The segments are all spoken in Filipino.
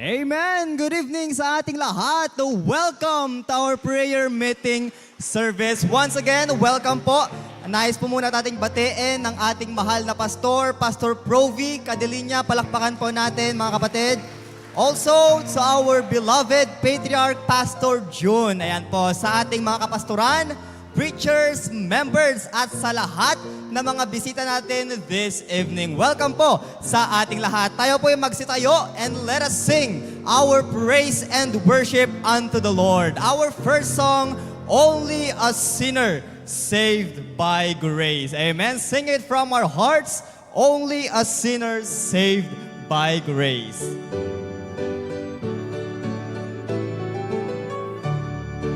Amen! Good evening sa ating lahat. Welcome to our prayer meeting service. Once again, welcome po. Nais po muna nating batiin ng ating mahal na pastor, Pastor Provi Cadelinya. Palakpakan po natin mga kapatid. Also, to our beloved Patriarch Pastor June. Ayan po, sa ating mga kapastoran, preachers, members, at sa lahat na mga bisita natin this evening. Welcome po sa ating lahat. Tayo po yung magsitayo and let us sing our praise and worship unto the Lord. Our first song, Only a Sinner Saved by Grace. Amen. Sing it from our hearts. Only a sinner saved by grace.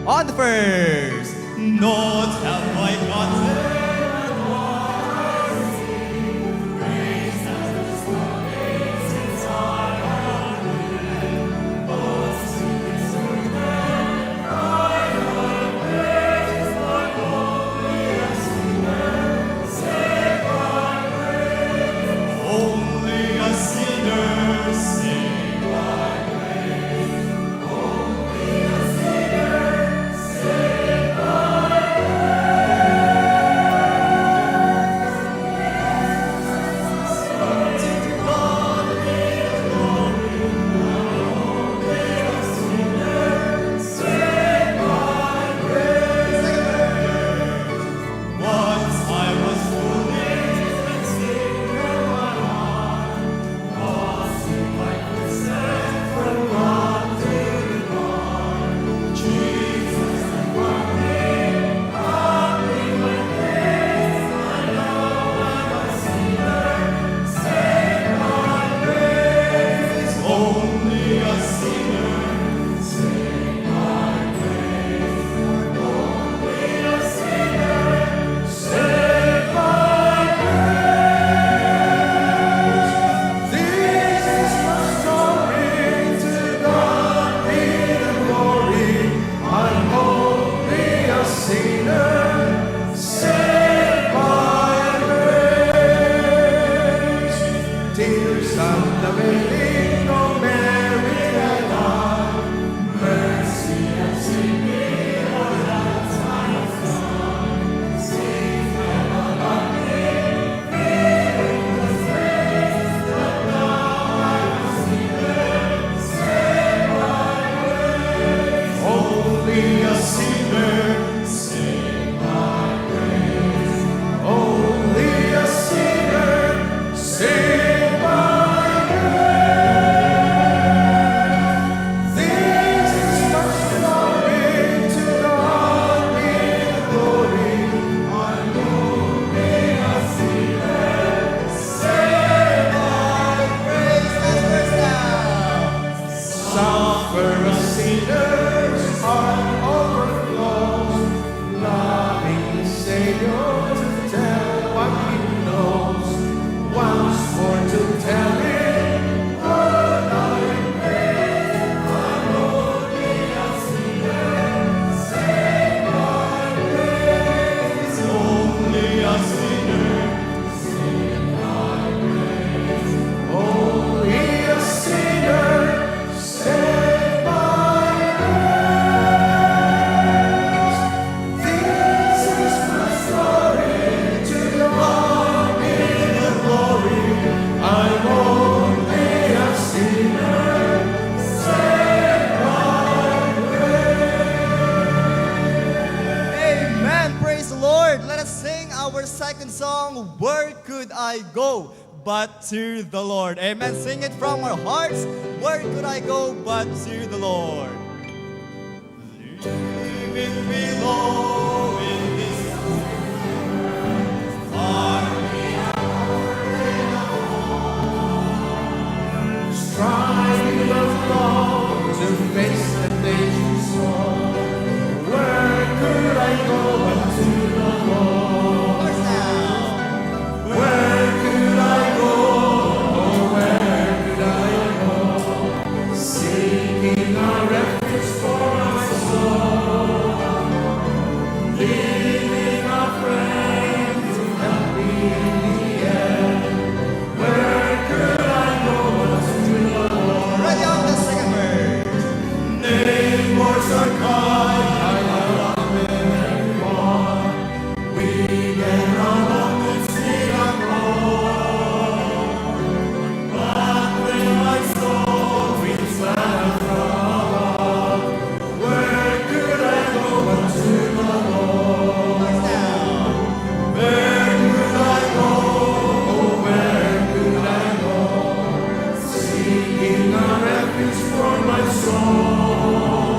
On the first, not have I gotten. I go but to the Lord? Amen. Sing it from our hearts. Where could I go but to the Lord? Leaving below in this far Striving alone to face the danger storm. Where could I go but to the Lord? course now. Where could I go? Oh, where could I go? Seeking a refuge for my soul. Needing a friend to help me in the end. Where could I go but to the Lord? Ready on the second verse. Neighbors are kind, I love them everyone. We get along and sing and roll. But when my soul feels glad from above, where could I go but to the Lord? Course now. Where could I go? Oh, where could I go? Seeking a refuge for my soul.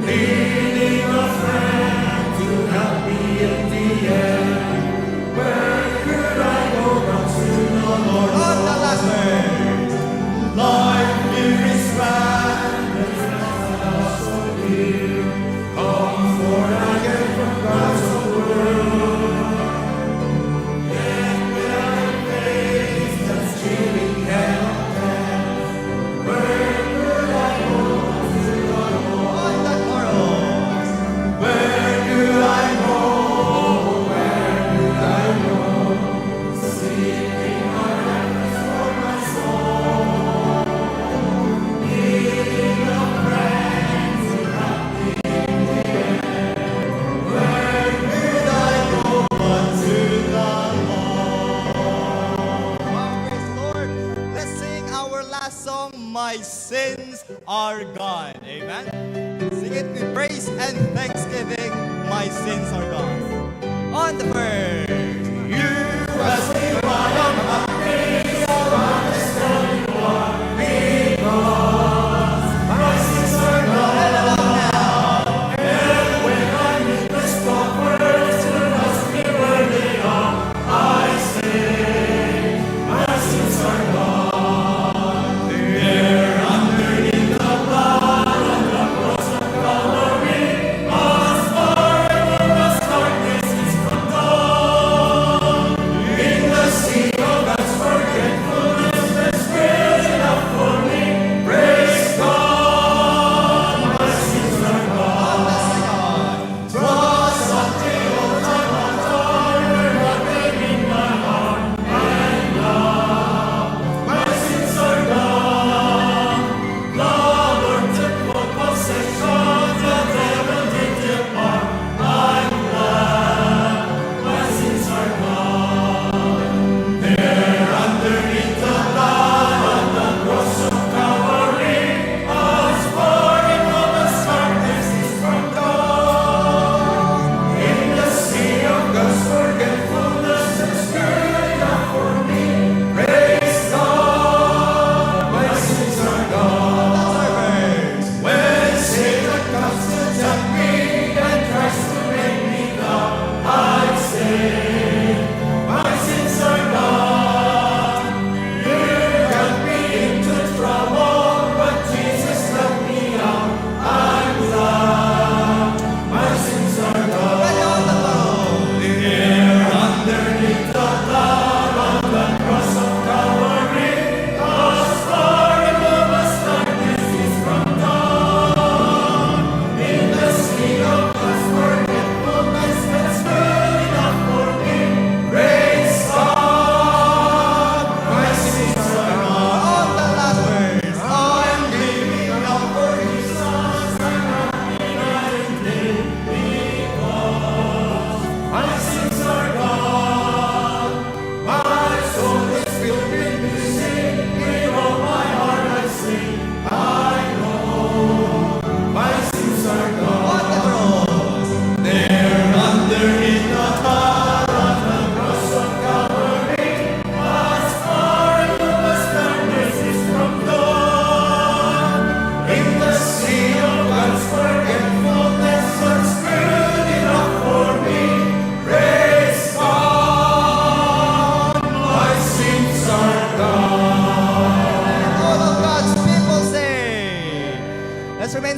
Needing a friend to help me in the end. Where could I go but to the Lord? On the last verse. Life here is grand, and else so dear. Comfort I get from God's word. Yet when I face that chilling hell of death, where could I go to the Lord? On the chorus. Where could I go? Where could I go? Seeking a refuge for my soul. Needing a friend to help me in the end. Where could I go but to the Lord? Wow, praise the Lord. Let's sing our last song, My Sins Are Gone. Amen. Sing it with praise and thanksgiving. My sins are gone. On the verse. You ask me why I'm happy, so understand you are, because my sins are gone. And when I meet the stop words to ask me where they are, I say, my sins are gone. They're underneath the blood on the cross of Calvary. As far as darkness is from dawn, in the sea of that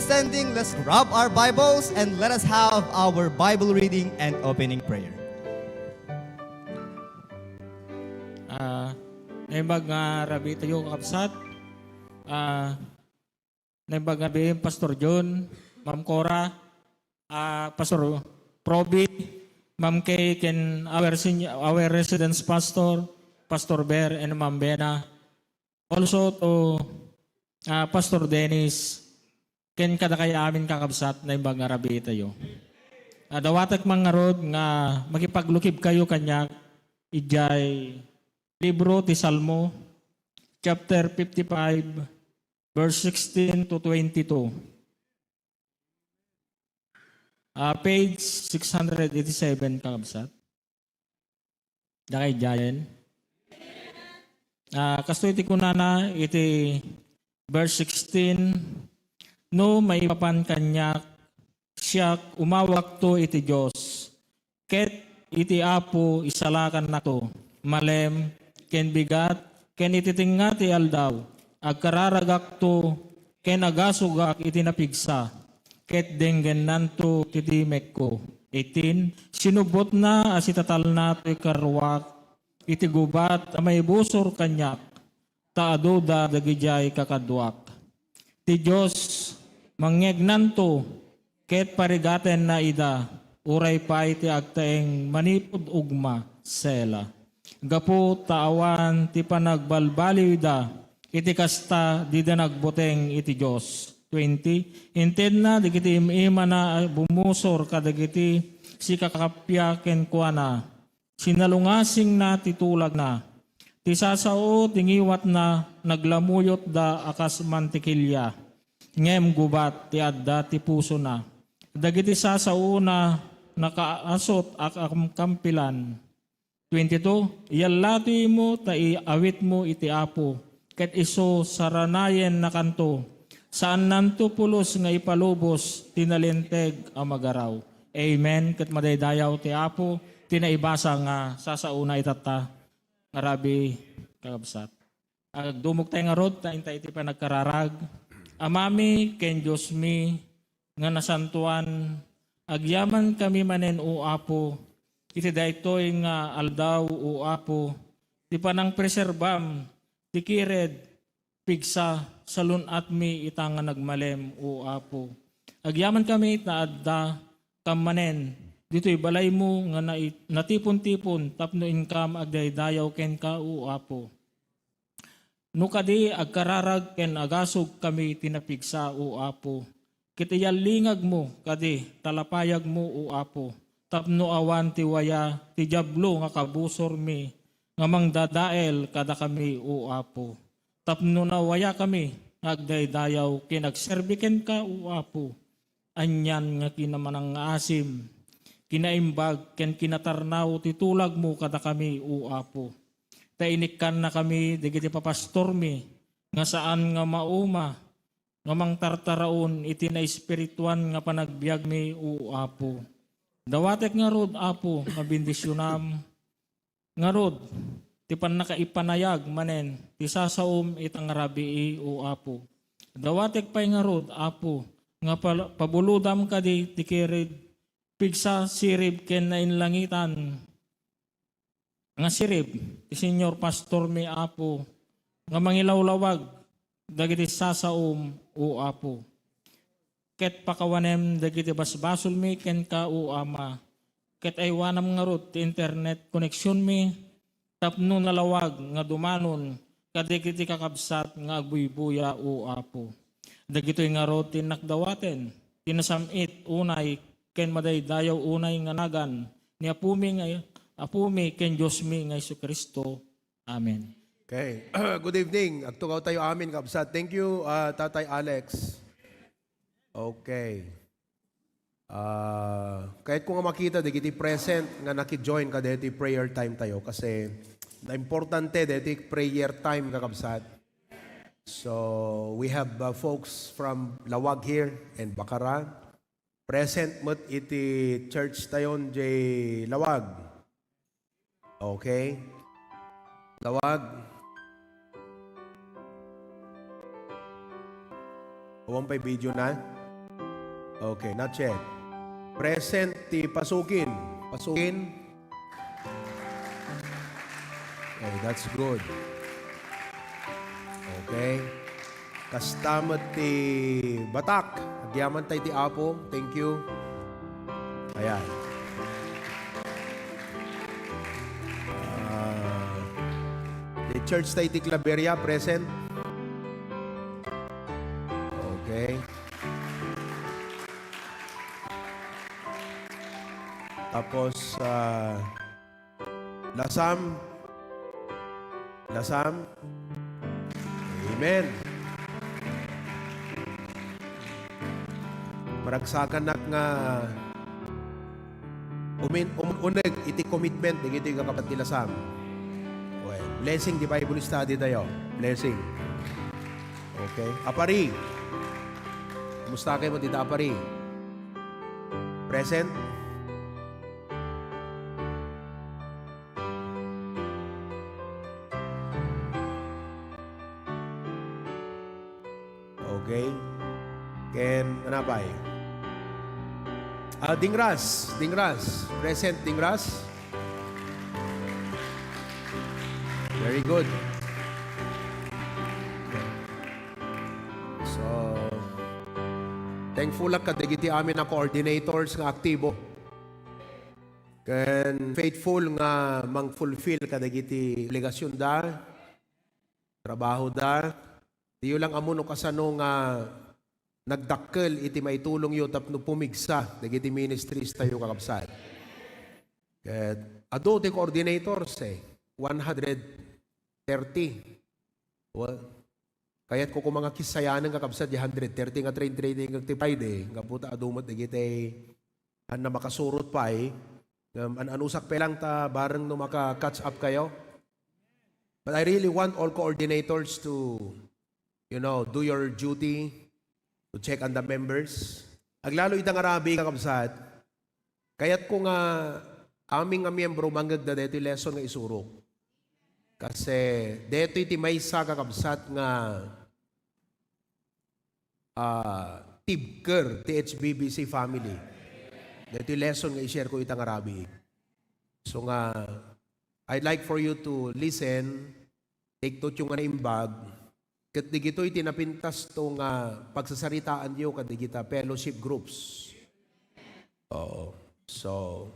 descending, let's grab our Bibles and let us have our Bible reading and opening prayer. Naimbag nga rabi tayo kakabsat. Naimbag nga bi Pastor John, Ma'am Cora, Pastor Proby, Ma'am Kay, ken our residence pastor, Pastor Bear, and Ma'am Bena. Also to Pastor Dennis, ken kada kay amin kakabsat naimbag nga rabi tayo. Dawatak mga rod nga makipaglukib kayo kanyak ijay libro ti Salmo, chapter 55, verse 16 to 22. Page 687, kakabsat. Dakay Jayan. Kasto iti kunana, iti verse 16, no maipapan kanyak, siyak umawak to iti Diyos. Ket iti apo isalakan na to, malem, ken bigat, ken ititinga ti aldaw, agkararagak to, ken agasugak iti napigsa, ket denggen nanto iti mekko. 18, sinubot na asitatal na to ikarwak, iti gubat may busor kanyak, taaduda dagijay kakadwak. Ti Diyos, mangyegnan to, ket parigaten na ida, uray pa iti agtaeng manipod ugma, sela. Gapo taawan ti panagbalbaliw da, iti kasta di da nagbuteng iti Diyos. 20. Inted na digiti ima na bumusor kadagiti si kakapya ken kuana. Sinalungasing na titulag na. Ti sasao tingiwat na naglamuyot da akas mantikilya. Ngem gubat ti adda ti puso na. Dagiti sasao na nakaasot akam kampilan. 22, iyalati mo tai awit mo iti apo, ket iso saranayen na kanto, saan nanto pulos nga ipalubos, tinalinteg ang magaraw. Amen. Ket madaydayaw ti apo, tinaibasa nga sasauna itata, ngarabi kakabsat. Agdumog tayo nga rod, tayo iti panagkararag. Amami, ken Diyos mi, nga nasantuan, agyaman kami manen o apo, iti daytoy nga aldaw o apo, ti panang preserbam, ti kired, pigsa, salun at mi itang nga nagmalem o apo. Agyaman kami taadda, kamanen, dito'y balay mo nga natipon-tipon, tapno income agdaydayaw ken ka o apo. No kadi agkararag ken agasog kami tinapigsa o apo. Kitiyalingag mo kadi talapayag mo o apo. Tapno awan ti waya ti diablo nga kabusor mi nga mangdadael kada kami o apo. Tapno na waya kami agdaydayaw kinagserbiken ka o apo. Anyan nga kinamanang asim kinaimbag ken kinatarnaw ti tulag mo kada kami o apo. Tainikan na kami digiti papastor mi nga saan nga mauma nga mangtartaraon iti na espirituan nga panagbiag mi o apo. Dawatek nga rod, apo, mabindisyonam. Nga rod, ti pan nakaipanayag manen, ti sasaom itang rabii o apo. Dawatek pa'y nga rod, apo, nga pabuludam ka di tikirid, pigsa sirib ken na inlangitan. Nga sirib, ti Senyor Pastor mi apo, nga mangilawlawag, dagiti sasaom o apo. Ket pakawanem dagiti basbasol mi ken ka o ama. Ket aywanam nga rod ti internet connection mi tapno nalawag nga dumanon kadagiti kakabsat nga agbuybuya o apo. Dagitoy nga rod ti nakdawaten tinasamit unay ken madaydayaw unay nga nagan ni apumi ken Dios mi nga Jesucristo. Amen. Okay. Good evening. Agtugaw tayo amin, kabsat. Thank you, Tatay Alex. Okay. Kahit kung nga makita, digiti present nga naki-join ka deti prayer time tayo kasi na importante deti prayer time kakabsat. So we have folks from Lawag here and Bacara. Present mo't iti church tayon jay Lawag. Okay. Lawag. Awang pa'y video na. Okay, not yet. Present ti pasukin. Pasukin. Okay, that's good. Okay. Kastamat ti Batak. Agyaman tayo ti Apo. Thank you. Ayan. The church tayo ti Claveria, present. Okay. Tapos, Lasam. Lasam. Amen. Maragsakan nga uneg iti commitment ng iti kapatid Lasam. Well, blessing di Bible study tayo. Blessing. Okay. Apari. Kumusta kayo mo dito, Apari? Present? Okay. Ken, anapay? Dingras. Dingras. Present, Dingras? Very good. So, thankful lang kadigiti amin na coordinators nga aktibo. Ken faithful nga mang-fulfill kadigiti obligasyon da, trabaho da. Diyo lang amuno kasano nga nagdakkel iti maitulong yo tapno pumigsa dagiti ministries tayo kakabsat. Ket ado ti coordinators 130. Well, kayat ko mga kisayanan kakabsat di 130 nga training ti Friday nga puta adumot dagiti na makasurot pa anusak pa lang ta bareng no maka-catch up kayo. But I really want all coordinators to do your duty, to check on the members. Aglalo itang arabi kakabsat, kaya't ko nga aming nga miyembro manggagda dito lesson nga isurok. Kasi dito iti may sa kakabsat nga tibker ti HBBC family. Dito lesson nga i-share ko itang arabi. So nga, I'd like for you to listen, take to yung nga naimbag, kat digito iti napintas to nga pagsasaritaan niyo kadigita fellowship groups. So,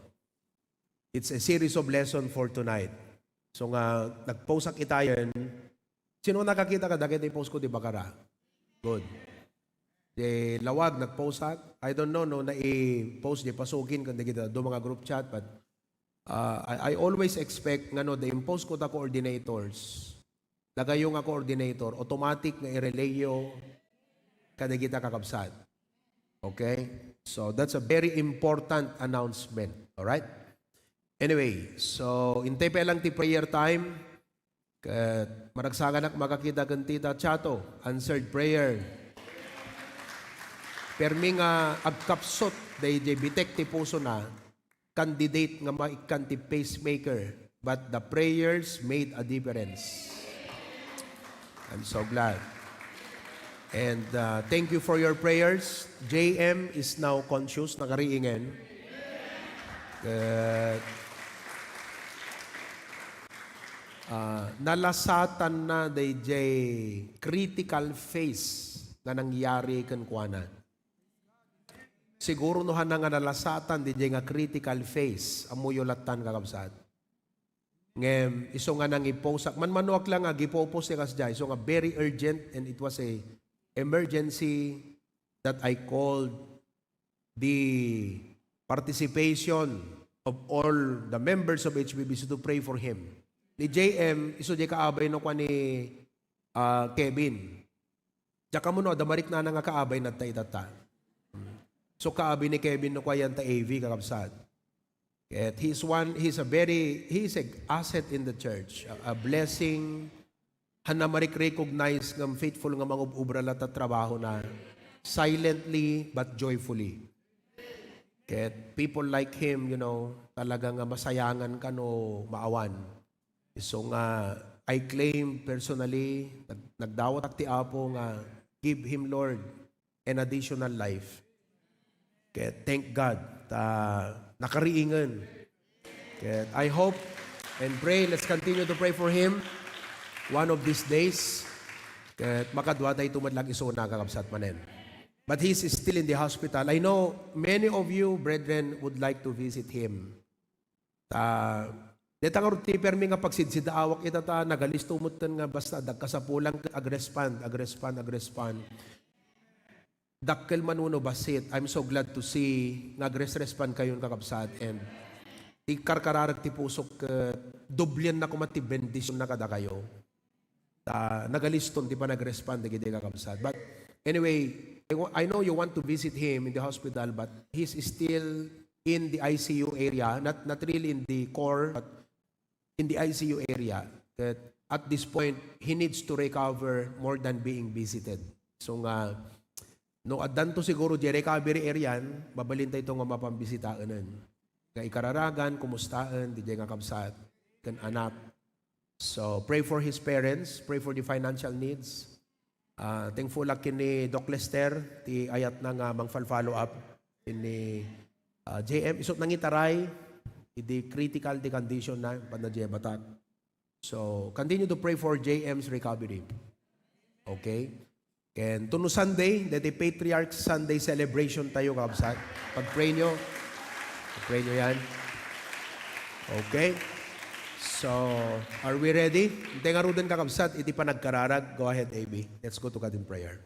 it's a series of lesson for tonight. So nga, nag-post ak itayan. Sino nakakita ka? Dagit i-post ko di Bakara. Good. Di lawag, nag-post ak. I don't know, no, na i-post di pasukin kan digita do mga group chat, but I always expect nga no, the impose ko ta coordinators. Lagayo nga coordinator, automatic nga i-relayo kadagita kakabsat. Okay? So, that's a very important announcement. Alright? Anyway, so, intay pa lang ti prayer time. Maragsagan ak makakita kantita chato, answered prayer. Permi nga agkapsot, day bitek ti puso na, candidate nga maikan ti pacemaker, but the prayers made a difference. I'm so glad. And thank you for your prayers. JM is now conscious, nakariingen. Nalasatan na DJ critical phase na nangyari kan kuana. Siguro no nga nalasatan DJ nga critical phase amuyo latan kakabsat. Ngem iso nga nang iposak man manuak lang nga gipopos ni kasjay so nga very urgent, and it was a emergency that I called the participation of all the members of HBBC to pray for him. Ni JM iso di kaabay no kwa ni Kevin. Jaka mo no damarik na nga kaabay na itata. So kaabay ni Kevin no kwa yan ta AV kakabsat. At he's an asset in the church, a blessing. Hana marik-recognize ng faithful nga mga ubrala at trabaho na silently but joyfully. At people like him, talagang masayangan ka no maawan. So nga, I claim personally, nagdawat ak ti Apo nga, give him, Lord, an additional life. Kaya thank God nakariingan. Kaya I hope and pray, let's continue to pray for him one of these days. Kaya makadwa tayo tumadlag iso nakakapsat manen. But he's still in the hospital. I know many of you, brethren, would like to visit him. Deta nga ruti permi nga pagsidsid awak itata nagalistumot nga basta dagkasapulang agrespan. Dakkel manuno basit. I'm so glad to see nagresrespan kayon kakabsat and ikar kararag ti pusok dublyan na kumati bendisyon na kada kayo. Nagaliston di pa nagrespond digidi kakabsat. But anyway, I know you want to visit him in the hospital but he's still in the ICU area, not really in the core, but in the ICU area. That at this point, he needs to recover more than being visited. So nga, no addan to siguro di recovery area, babalintay ito nga mapambisitaanan. Nga ikararagan, kumustaan, di nga kabsat, kan anak. So pray for his parents, pray for the financial needs. Thankful lang kini Doc Lester, ti ayat na nga mang-follow up ini JM, isot nang itaray, idi critical the condition na panadya batak. So continue to pray for JM's recovery. Okay? And tuno Sunday, dati Patriarch Sunday celebration tayo kabsat. Pag-pray nyo yan. Okay? So, are we ready? Hindi nga rin kakabsat, iti pa nagkararag. Go ahead, AB. Let's go to God in prayer.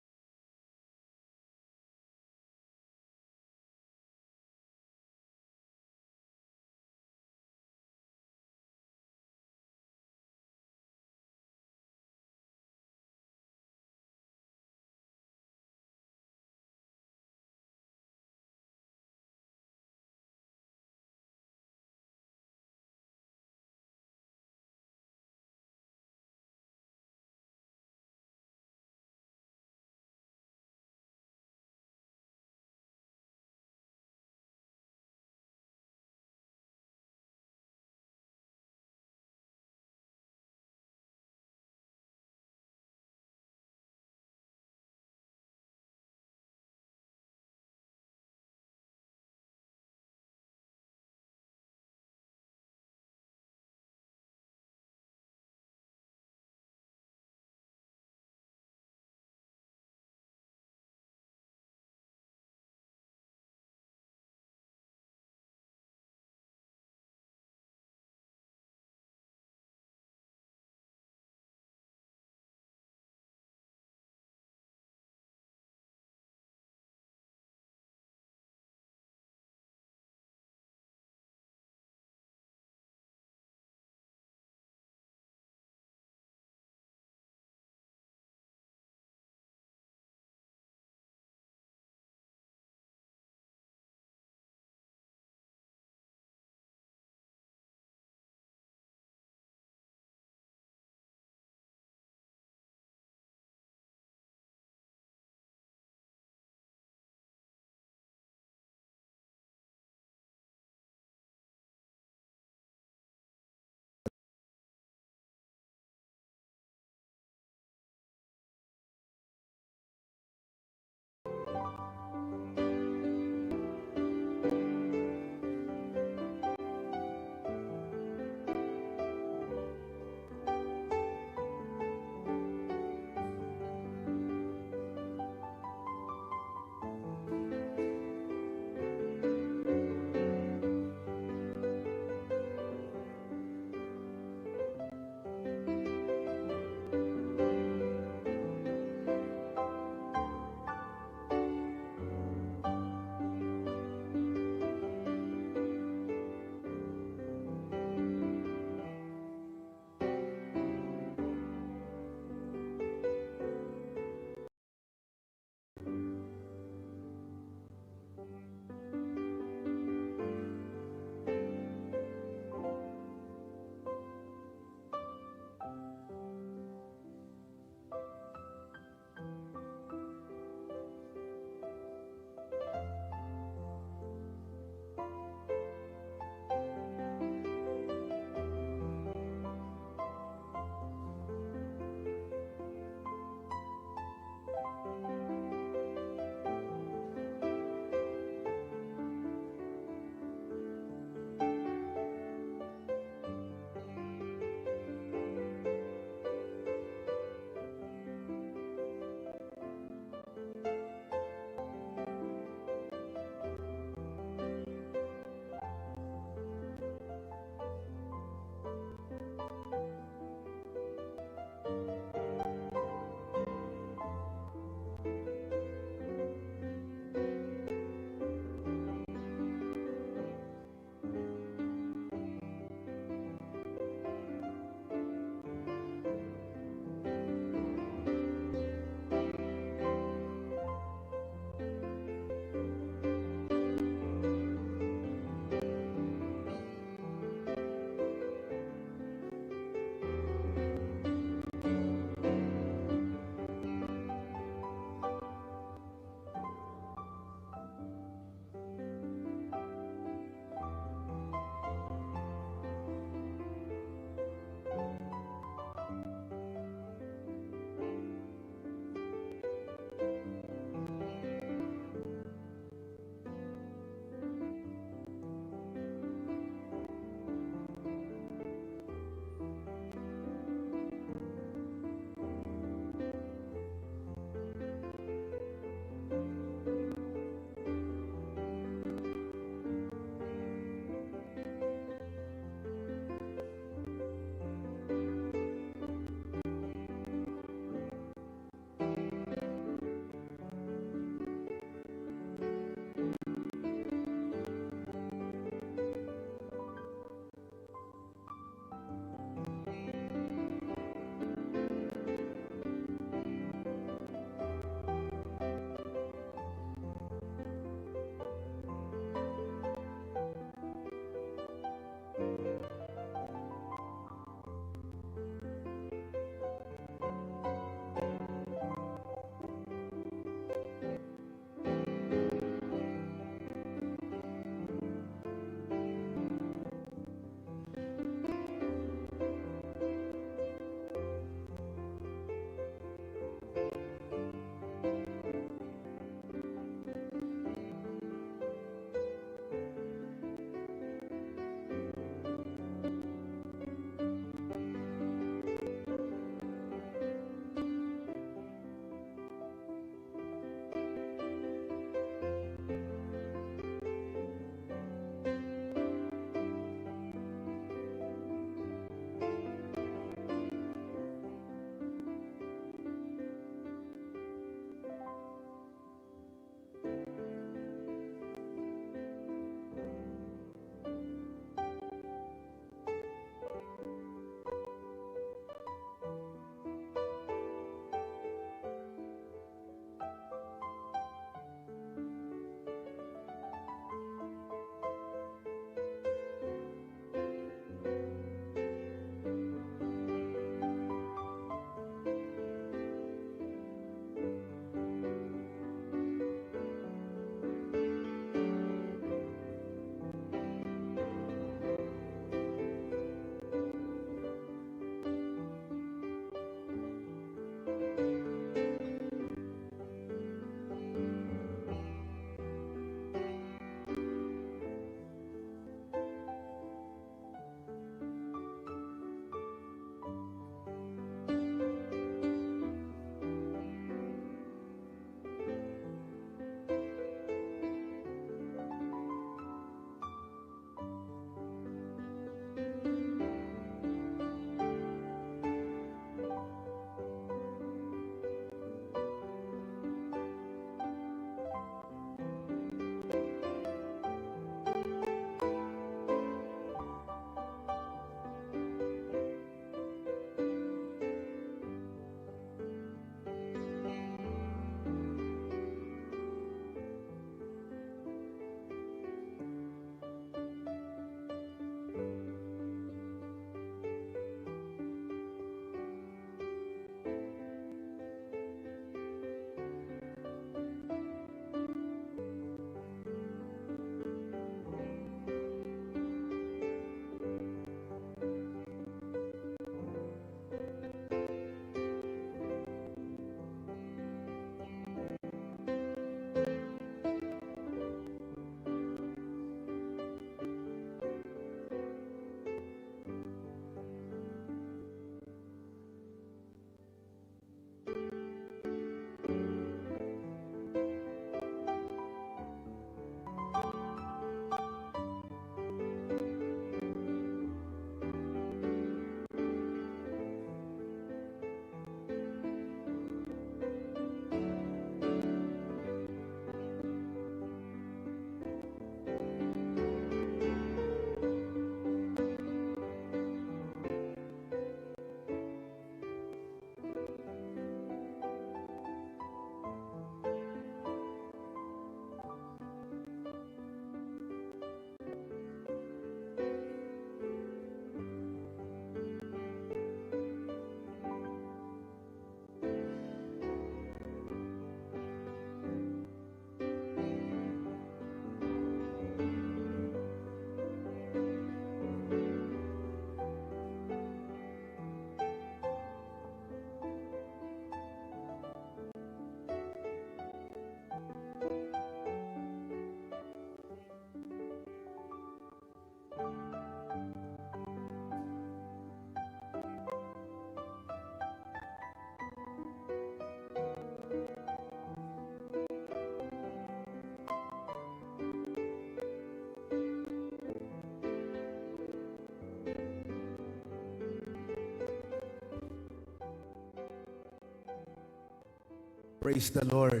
Praise the Lord.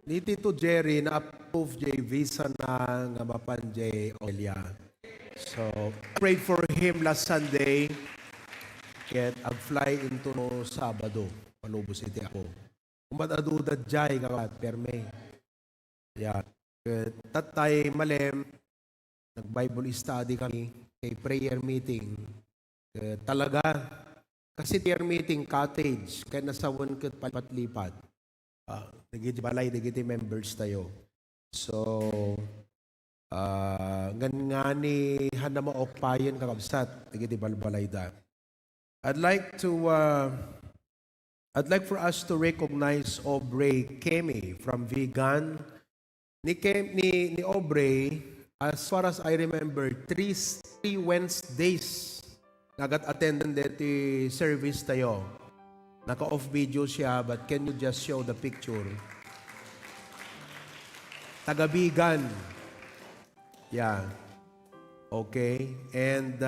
Ni Tito Jerry na-approve J visa na nga mapan J Olia. So, prayed for him last Sunday. Ket ag-fly into no Sabado. Palubos iti ako. Umadadudad jay nga perme. Yeah. Tatay malem, nag-Bible study kami kay prayer meeting. Talaga, kasi prayer meeting cottage, kaya nasawan kat palipat-lipat. Nagiti balay, nagiti members tayo. So, ngani hanama okpayan kakabsat, nagiti balbalay da. I'd like for us to recognize Aubrey Kemi from Vegan. Ni Aubrey, as far as I remember, three Wednesdays nagat-attend deti service tayo. Naka-off video siya, but can you just show the picture? Taga-Bigan. Yeah. Okay. And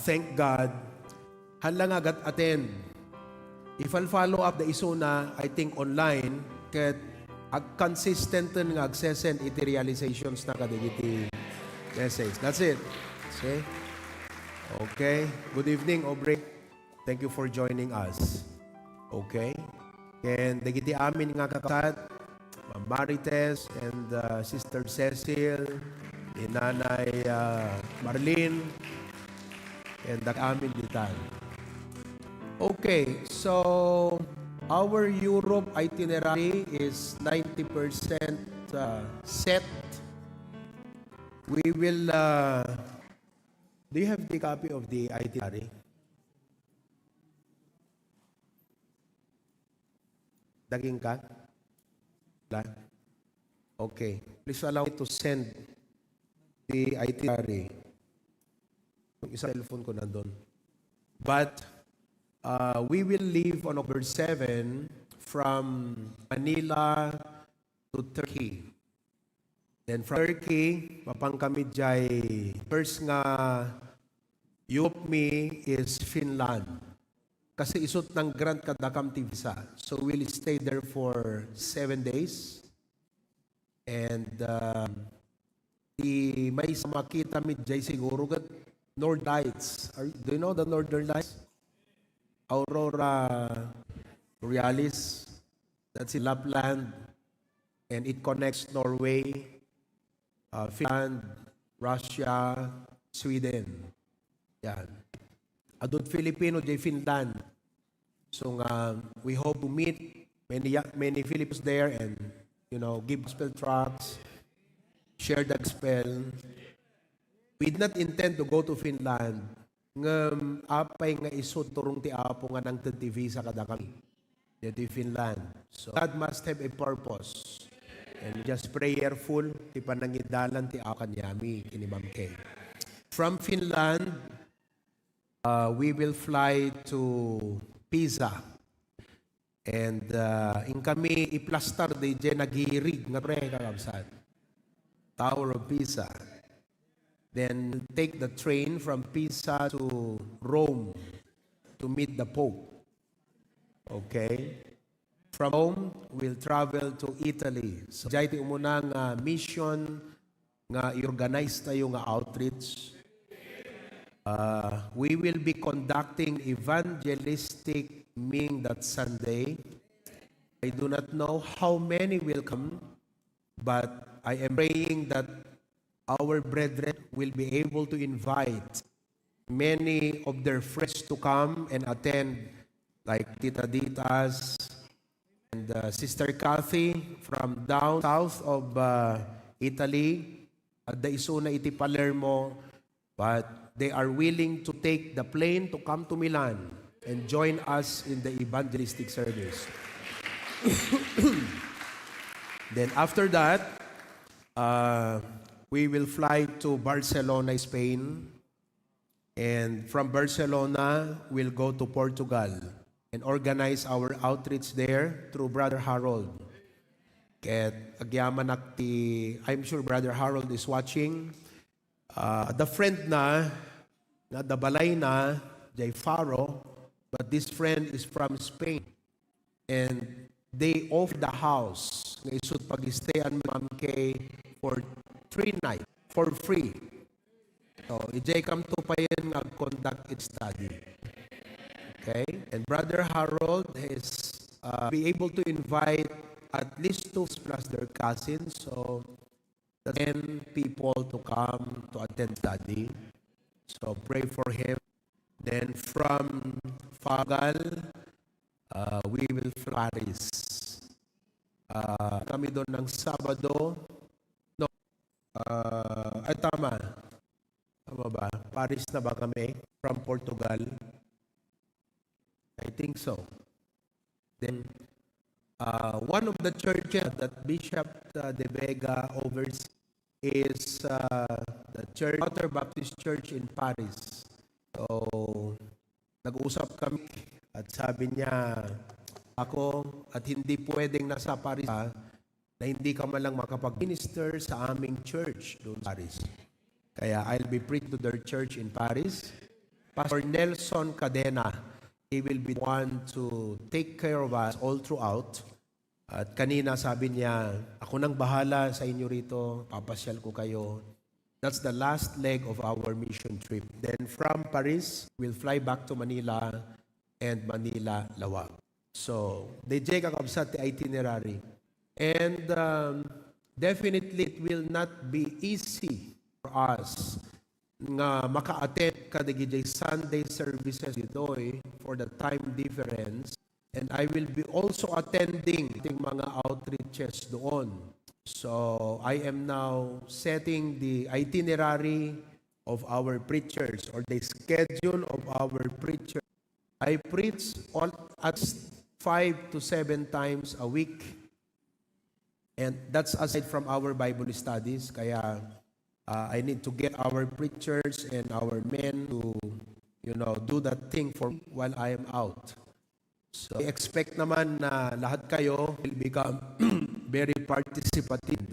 thank God, halang agat-attend. If I'll follow up the isuna, I think online, ket consistent nga agsesend iti realizations na kadigiti message. That's it. See? Okay. Good evening, Aubrey. Thank you for joining us. Okay. And digiti amin nga kakat, Ma'am Marites and Sister Cecil, ni Nanay Marlene, and amin ditan. Okay. So, our Europe itinerary is 90% set. We will... do you have the copy of the itinerary? Daging ka? Wala? Okay. Please allow me to send the itinerary. Yung isang cellphone ko nandun. But we will leave on October 7 from Manila to Turkey. Then from Turkey, mapangkamid jay first nga Europe me is Finland. Kasi isot ng grant kadakam ti visa. So we'll stay there for 7 days. And may makita mid jay siguro gat Northern Lights. Do you know the Northern Lights? Aurora Borealis. That's in Lapland. And it connects Norway, Finland, Russia, Sweden. Yan. Adult Filipino jay Finland. So we hope to meet many Filipinos there and give gospel tracts, share the gospel. We did not intend to go to Finland. Apay nga isod turong ti apo nga nang TV sa kada kami. Dito Finland. So God must have a purpose. And just prayerful, ti panangidalan ti akan yami, kinimam kay. From Finland, we will fly to Pisa. And in kami iplastar di dyan nagirig nga pre kakabsat. Tower of Pisa. Then take the train from Pisa to Rome to meet the Pope. Okay? From Rome, we'll travel to Italy. So, dahil ti umunang mission nga i-organize tayo nga outreach. We will be conducting evangelistic meeting that Sunday. I do not know how many will come, but I am praying that our brethren will be able to invite many of their friends to come and attend, like Tita Ditas, and Sister Kathy from down south of Italy, at the isuna iti Palermo, but they are willing to take the plane to come to Milan and join us in the evangelistic service. Then after that, we will fly to Barcelona, Spain, and from Barcelona, we'll go to Portugal and organize our outreach there through Brother Harold. Ket agyaman nakti, I'm sure Brother Harold is watching. The friend na the balay na, Jay Faro, but this friend is from Spain. and they offer the house nga isut pag-stayan mo Ma'am Kay for 3 nights for free. So, ijay kam to pa yan nga conduct its study. Okay? And Brother Harold is be able to invite at least 2 plus their cousins. So, 10 people to come to attend study. So, pray for him. Then from Fagal, we will fly Paris. Kami doon ng Sabado. No. Ay, tama. Tama ba? Paris na ba kami? From Portugal? I think so. Then, one of the churches that Bishop De Vega oversees is the church, Outer Baptist Church in Paris. So, nag-usap kami at sabi niya, ako at hindi pwedeng nasa Paris na hindi ka man lang makapag-minister sa aming church doon sa Paris. Kaya I'll be preaching to their church in Paris. Pastor Nelson Cadena, he will be the one to take care of us all throughout. At kanina sabi niya, ako nang bahala sa inyo rito, papasyal ko kayo. That's the last leg of our mission trip. Then from Paris, we'll fly back to Manila and Manila, Lawa. So, DJ kakabsat the itinerary. And definitely, it will not be easy for us nga maka-attend kadigijay Sunday services dito for the time difference. And I will be also attending ating mga outreaches doon. So, I am now setting the itinerary of our preachers or the schedule of our preachers. I preach at 5 to 7 times a week. And that's aside from our Bible studies. Kaya I need to get our preachers and our men to, do that thing for me while I am out. So, I expect naman na lahat kayo will become very participative.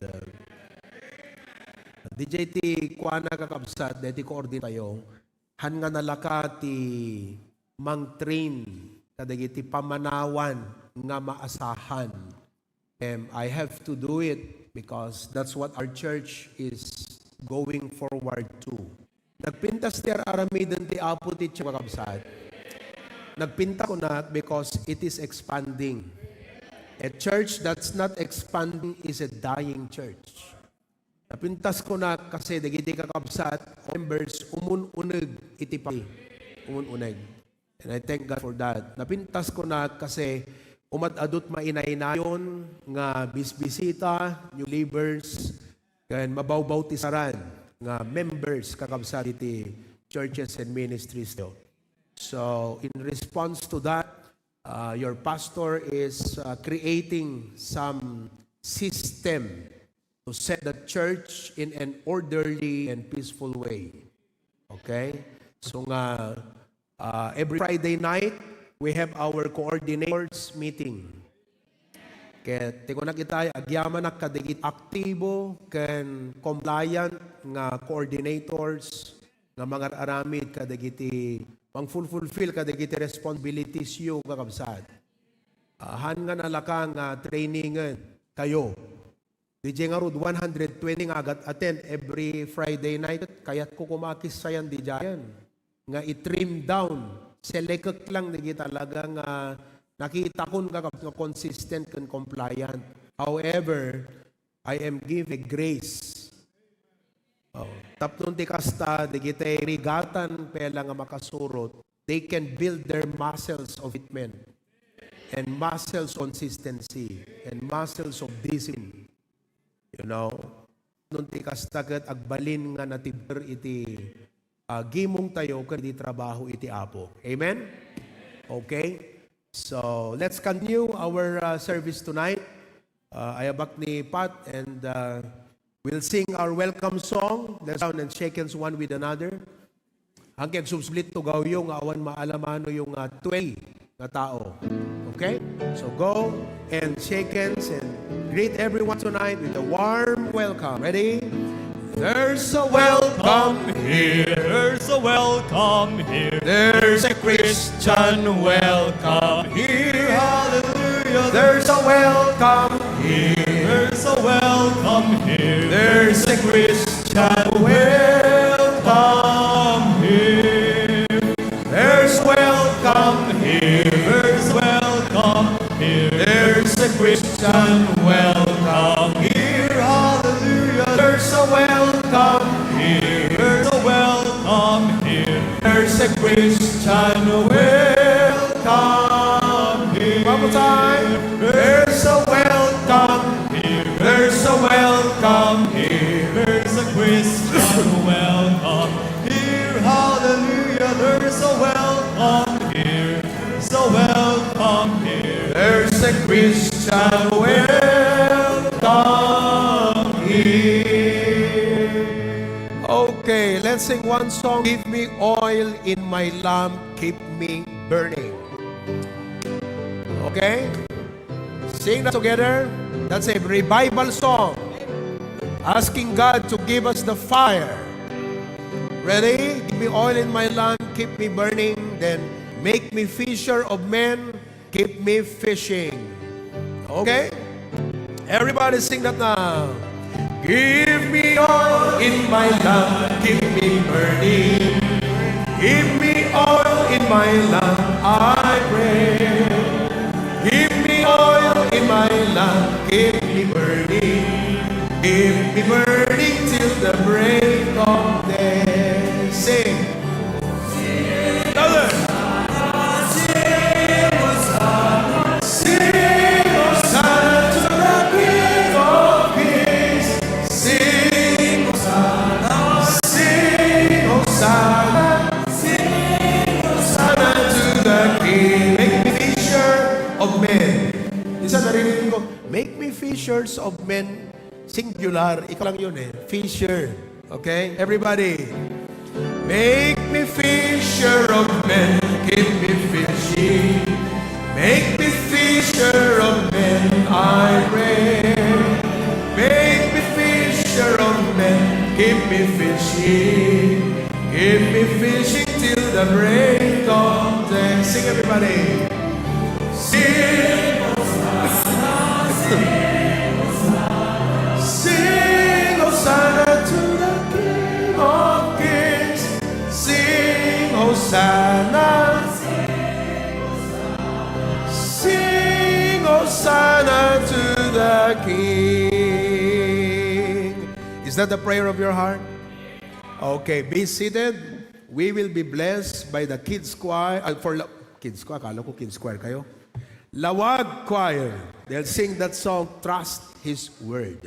DJ ti kuana kakabsat, deti coordinate tayo, han nga nalaka ti mang-train, kadagiti pamanawan nga maasahan. I have to do it because that's what our church is going forward to. Nagpintas ti aramidon ti apo ti kakabsat. Nagpinta ko na because it is expanding. A church that's not expanding is a dying church. Napintas ko na kasi dagiti kakabsat, members, umununeg iti pa. Umununeg. And I thank God for that. Napintas ko na kasi umadadot mainaynayon nga bisbisita, new believers, and mabawbaw ti saran nga members kakabsat iti churches and ministries do. So, in response to that, your pastor is creating some system to set the church in an orderly and peaceful way. Okay? So nga, every Friday night, we have our coordinators meeting. Kaya, tiko na kita, agyaman na kadigit aktibo, ken compliant nga coordinators, nga mga aramid kadigiti pang fulfill kadagiti responsibilities yu kakabsat. Han nga nalaka nga trainingan kayo. DJ nga rod 120 nga agat attend every Friday night. Kaya't ko kumakis sayan di dyan. Nga i-trim down. Selekak lang di talaga nga nakita ko nga consistent and compliant. However, I am given grace. Tapnon ti kasta, di kita rigatan pela nga makasurot, they can build their muscles of commitment and muscles of consistency and muscles of discipline. Nun ti kasta kat agbalin nga natibir iti gimong tayo kan di trabaho iti apo. Amen? Okay? So, let's continue our service tonight. Ayabak ni Pat and we'll sing our welcome song. Let's down and shake hands one with another. Hanggang subsplit to gaw yung awan maalamano yung 12 na tao. Okay? So go and shake hands and greet everyone tonight with a warm welcome. Ready? There's a welcome here. There's a welcome here. There's a Christian welcome here. Hallelujah. There's a welcome here. There's a welcome here. There's a Christian welcome here. There's welcome here. There's welcome here. There's a Christian welcome here. Hallelujah. There's a welcome here. There's a welcome here. There's a Christian welcome here. One more time. There's a welcome Here. There's a welcome here. There's a Christian welcome here. Hallelujah. There's a welcome here. There's a welcome here. There's a Christian welcome here. Okay, let's sing one song. Give me oil in my lamp, keep me burning. Okay? Sing that together. That's a revival song. Asking God to give us the fire. Ready? Give me oil in my lamp, keep me burning. Then make me fisher of men, keep me fishing. Okay? Everybody sing that now. Give me oil in my lamp, keep me burning. Give me oil in my lamp, I pray. Give me oil in my lamp, keep me burning. Keep me burning till the break of day. Sing. Louder. Sing Hosanna to the King of Kings. Sing Hosanna. Sing Hosanna. Sing Hosanna to the King. Make me fisher of men. Isa narinig ko, make me fishers of men. Singular, ikaw lang yun eh. Fisher. Okay? Everybody. Make me fisher of men, keep me fishing. Make me fisher of men, I pray. Make me fisher of men, keep me fishing. Keep me fishing till the break of day. Sing everybody. Sing. Sing Hosanna to the King of Kings. Sing Hosanna. Sing Hosanna to the King. Is that the prayer of your heart? Okay, be seated. We will be blessed by the kids choir. Kids choir, akala ko kids choir kayo. Lawag choir. They'll sing that song, Trust His Word.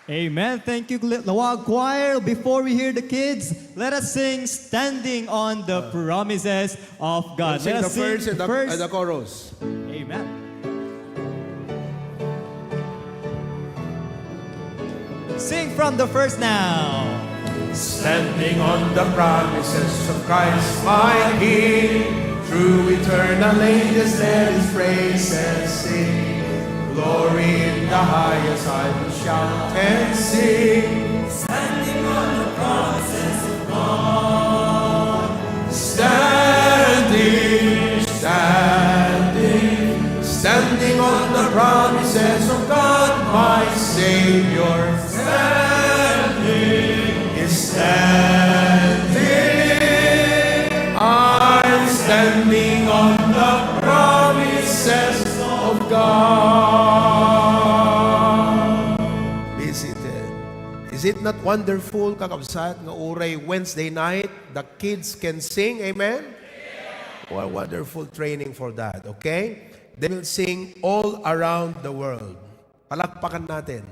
Amen. Thank you, Lawag Choir. Before we hear the kids, let us sing Standing on the Promises of God. Sing Let the us sing first and the chorus. Amen. Sing from the first now. Standing on the promises of Christ my King, through eternal ages let His praises sing. Glory in the highest I will shout and sing. Standing on the promises of God. Standing on the promises of God, my Savior. I'm standing on the promises of God. Be seated. Is it not wonderful, kakabsat, nga uray Wednesday night, the kids can sing, amen? What wonderful training for that, okay? They will sing all around the world. Palakpakan natin.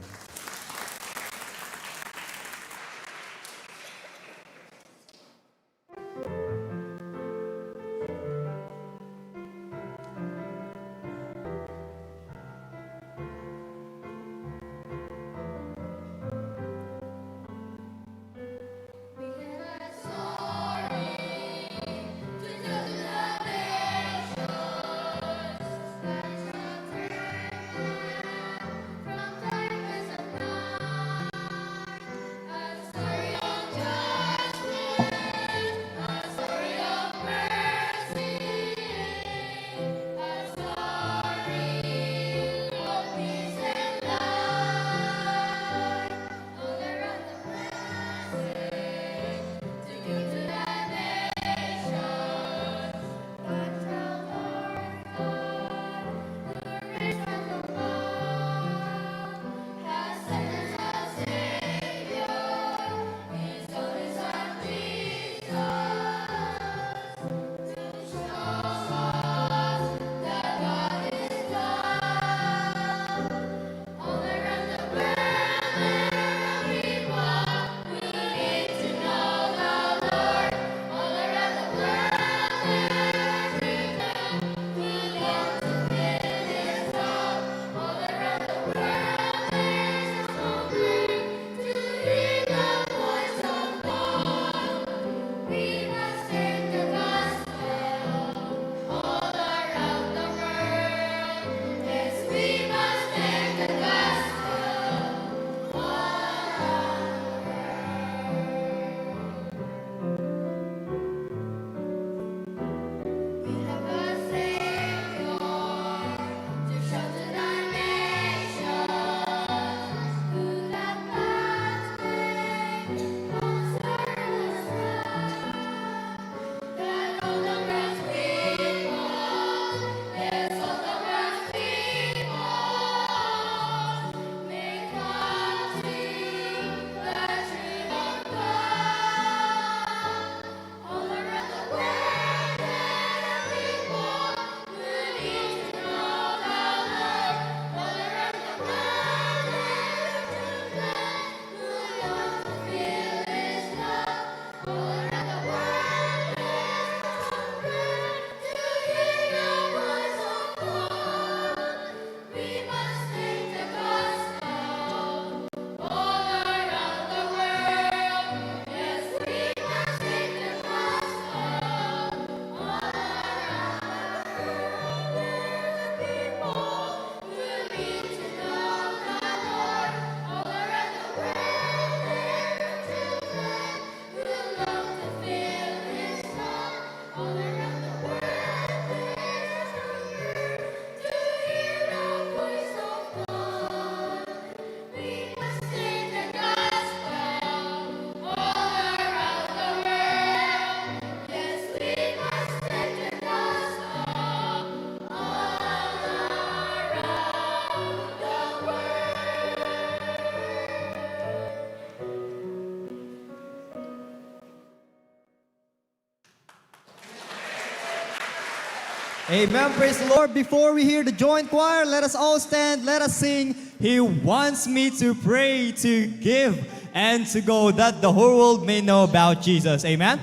Amen. Praise the Lord. Before we hear the joint choir, let us all stand. Let us sing He wants me to pray, to give, and to go that the whole world may know about Jesus. Amen?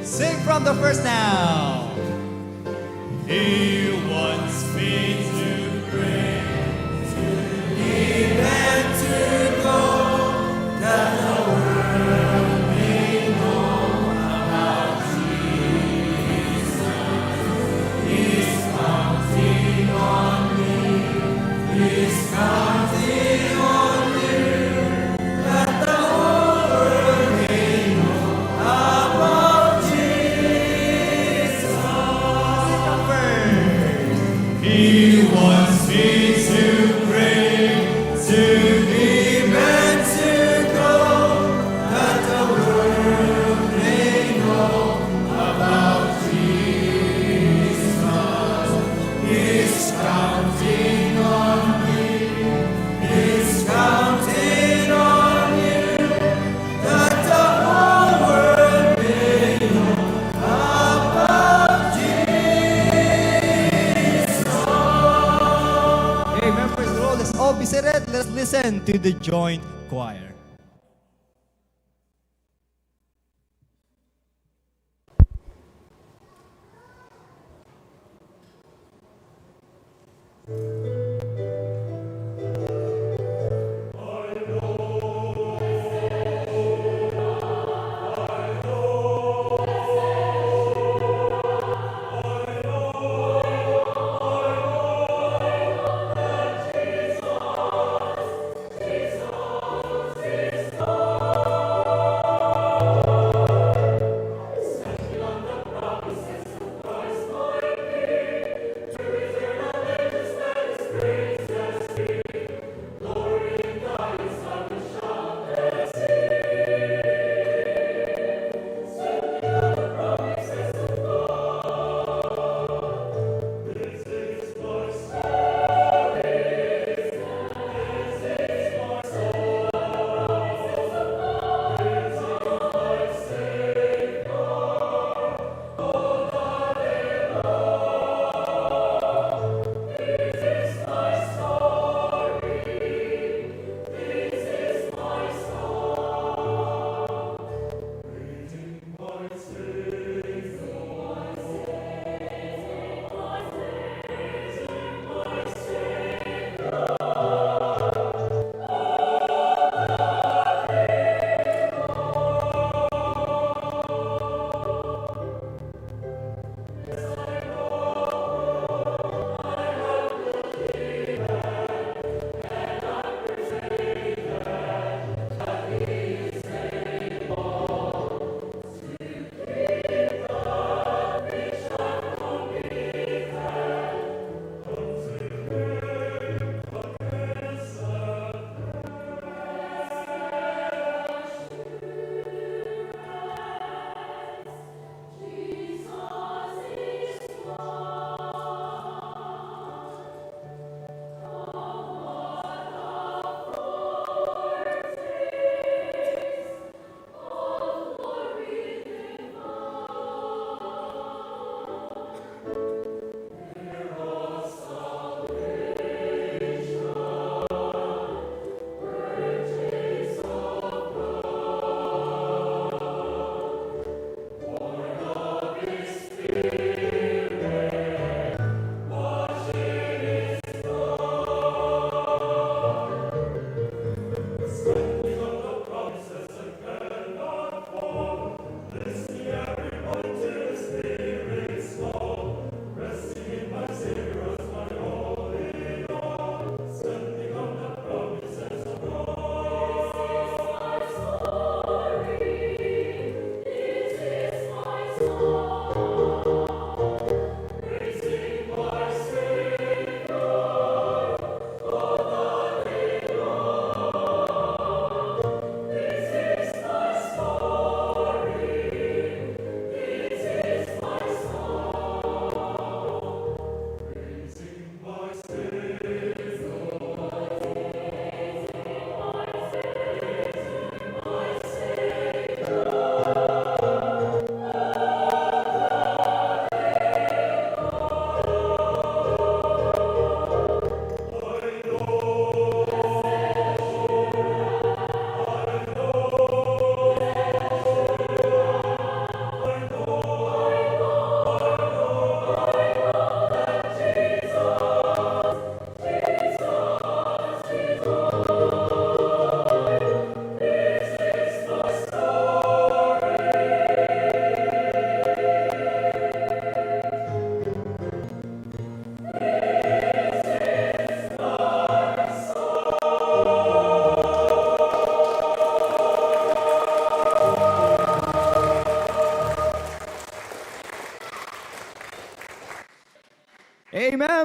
Sing from the first now. He wants me to pray, to give and to go, that the world may know about Jesus. He's counting on me, he's counting on you, that the whole world may know about Jesus. He wants me to pray, to give and to go, that the world may know about Jesus. He's counting on me, he's counting on you, that the whole world may know about Jesus. Hey, members of the roll, let's all be seated. Let's listen to the joint choir.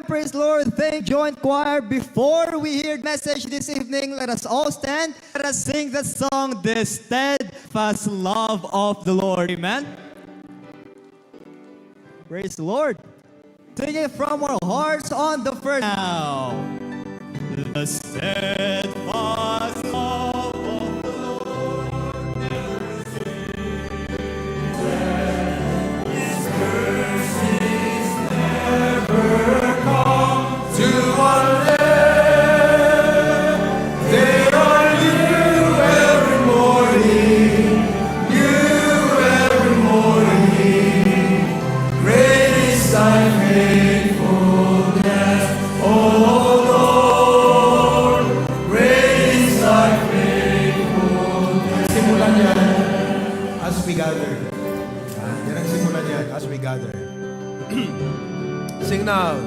Praise the Lord. Thank you, Joint Choir. Before we hear the message this evening, let us all stand. Let us sing the song, The Steadfast Love of the Lord. Amen. Praise the Lord. Sing it from our hearts on the first now. The steadfast love of the Lord never Simulan yan as we gather. Yan ang simulan yan as we gather. Sing now.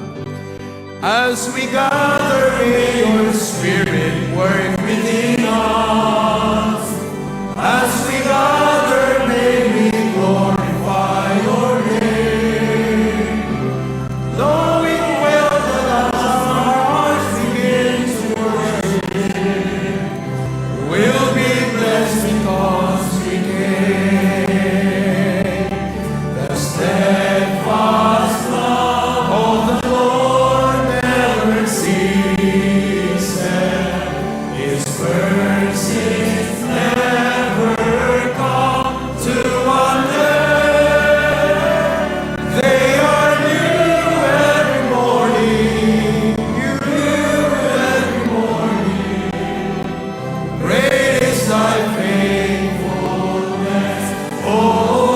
As we gather, may your spirit work within us. As we gather, may we glorify your name. Knowing well that as our hearts begin to worship Him, we'll be blessed because we came. The steadfast love of the Lord never ceases. His mercies never come to an end. They are new every morning. New every morning. Great is thy faithfulness, O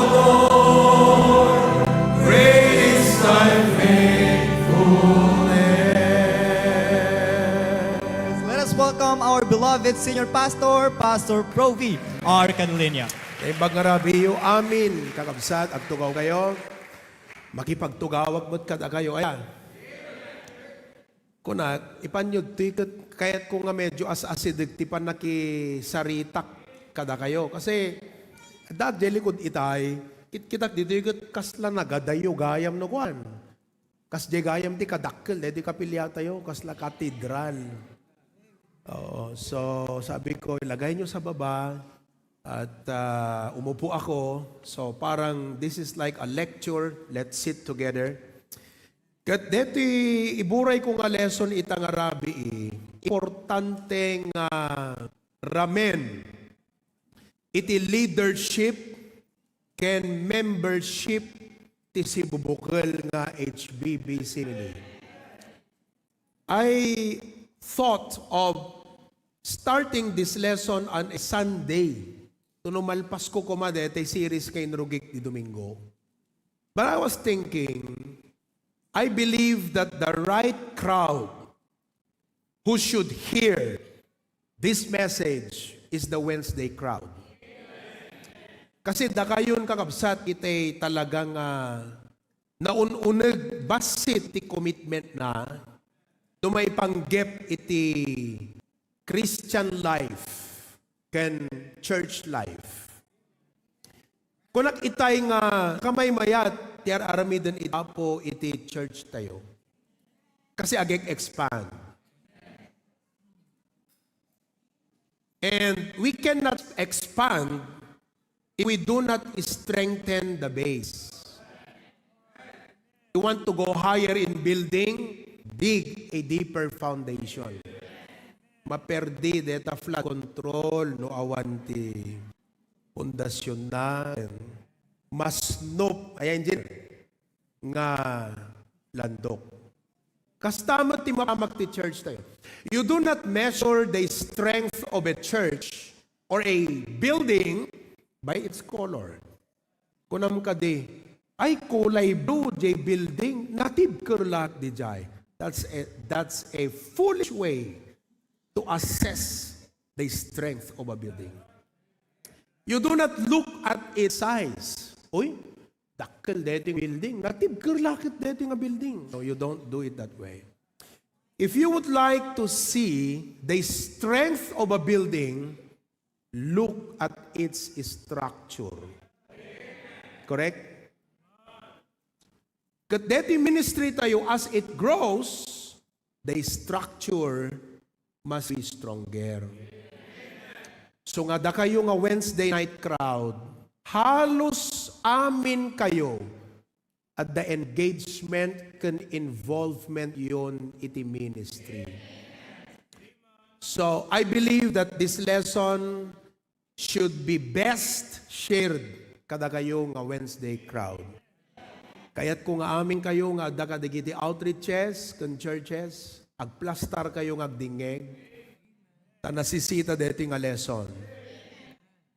Lord. Great is thy faithfulness. Let us welcome our beloved senior pastor, Pastor Provi R. Canlinia. Kay bagarabiyo amin, kakabsat, at tugaw kayo. Makipagtugawag mo't kada kayo. Ayan. Kuna, ipanyod tikot, kaya't ko nga medyo as-asidig tipan nakisaritak kada kayo. Kasi, dad, jelikod itay, kitak dito ikot kasla nagadayo gayam no kwan. Kas di gayam ti kadakkel, di kapilya tayo, kasla katedral. Oo, so sabi ko, ilagay nyo sa baba at umupo ako. So parang this is like a lecture. Let's sit together. Kat dito iburay ko nga lesson itang Arabi. Importante nga ramen. Iti leadership ken membership ti si bubukal nga HBBC. I thought of starting this lesson on a Sunday. Tunumalpas ko kumadete series kay Nrugik di Domingo. But I was thinking, I believe that the right crowd who should hear this message is the Wednesday crowd. Kasi dakayon kakabsat itay talagang naununag basit ti commitment na may panggep iti Christian life ken church life. Kunak itay nga kamay mayat tiar aramiden itapo iti church tayo. Kasi agek expand. And we cannot expand if we do not strengthen the base. We want to go higher in building, dig a deeper foundation. Maperdi deta flood control no awanti pundasyon na mas nop ayan din nga landok. Kastamat ti mapamak ti church tayo. You do not measure the strength of a church or a building by its color. Kunam kadi ay kulay blue jay building natib kerlak di jay. That's a foolish way to assess the strength of a building. You do not look at its size. Uy, dakkel dating building. Natib kerlakit dating a building. No, you don't do it that way. If you would like to see the strength of a building, look at its structure. Correct? Kat deti ministry tayo, as it grows, the structure must be stronger. So nga da kayo nga Wednesday night crowd, halos amin kayo at the engagement kan involvement yon iti ministry. So I believe that this lesson should be best shared kada kayo nga Wednesday crowd. Kaya't kung amin kayo nga agda kadigiti outreaches kan churches, agplastar kayo nga agdingeg, ta nasisita deti nga lesson.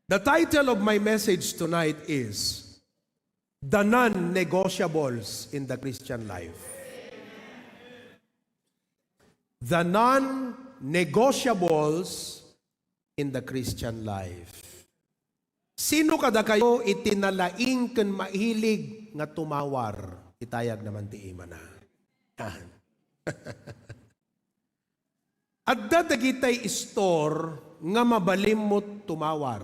The title of my message tonight is The Non-Negotiables in the Christian Life. The non-negotiables in the Christian life. Sino kada kayo itinalaing ken mahilig nga tumawar? Itayag naman ti ima na. At dadagitay store nga mabalimot tumawar.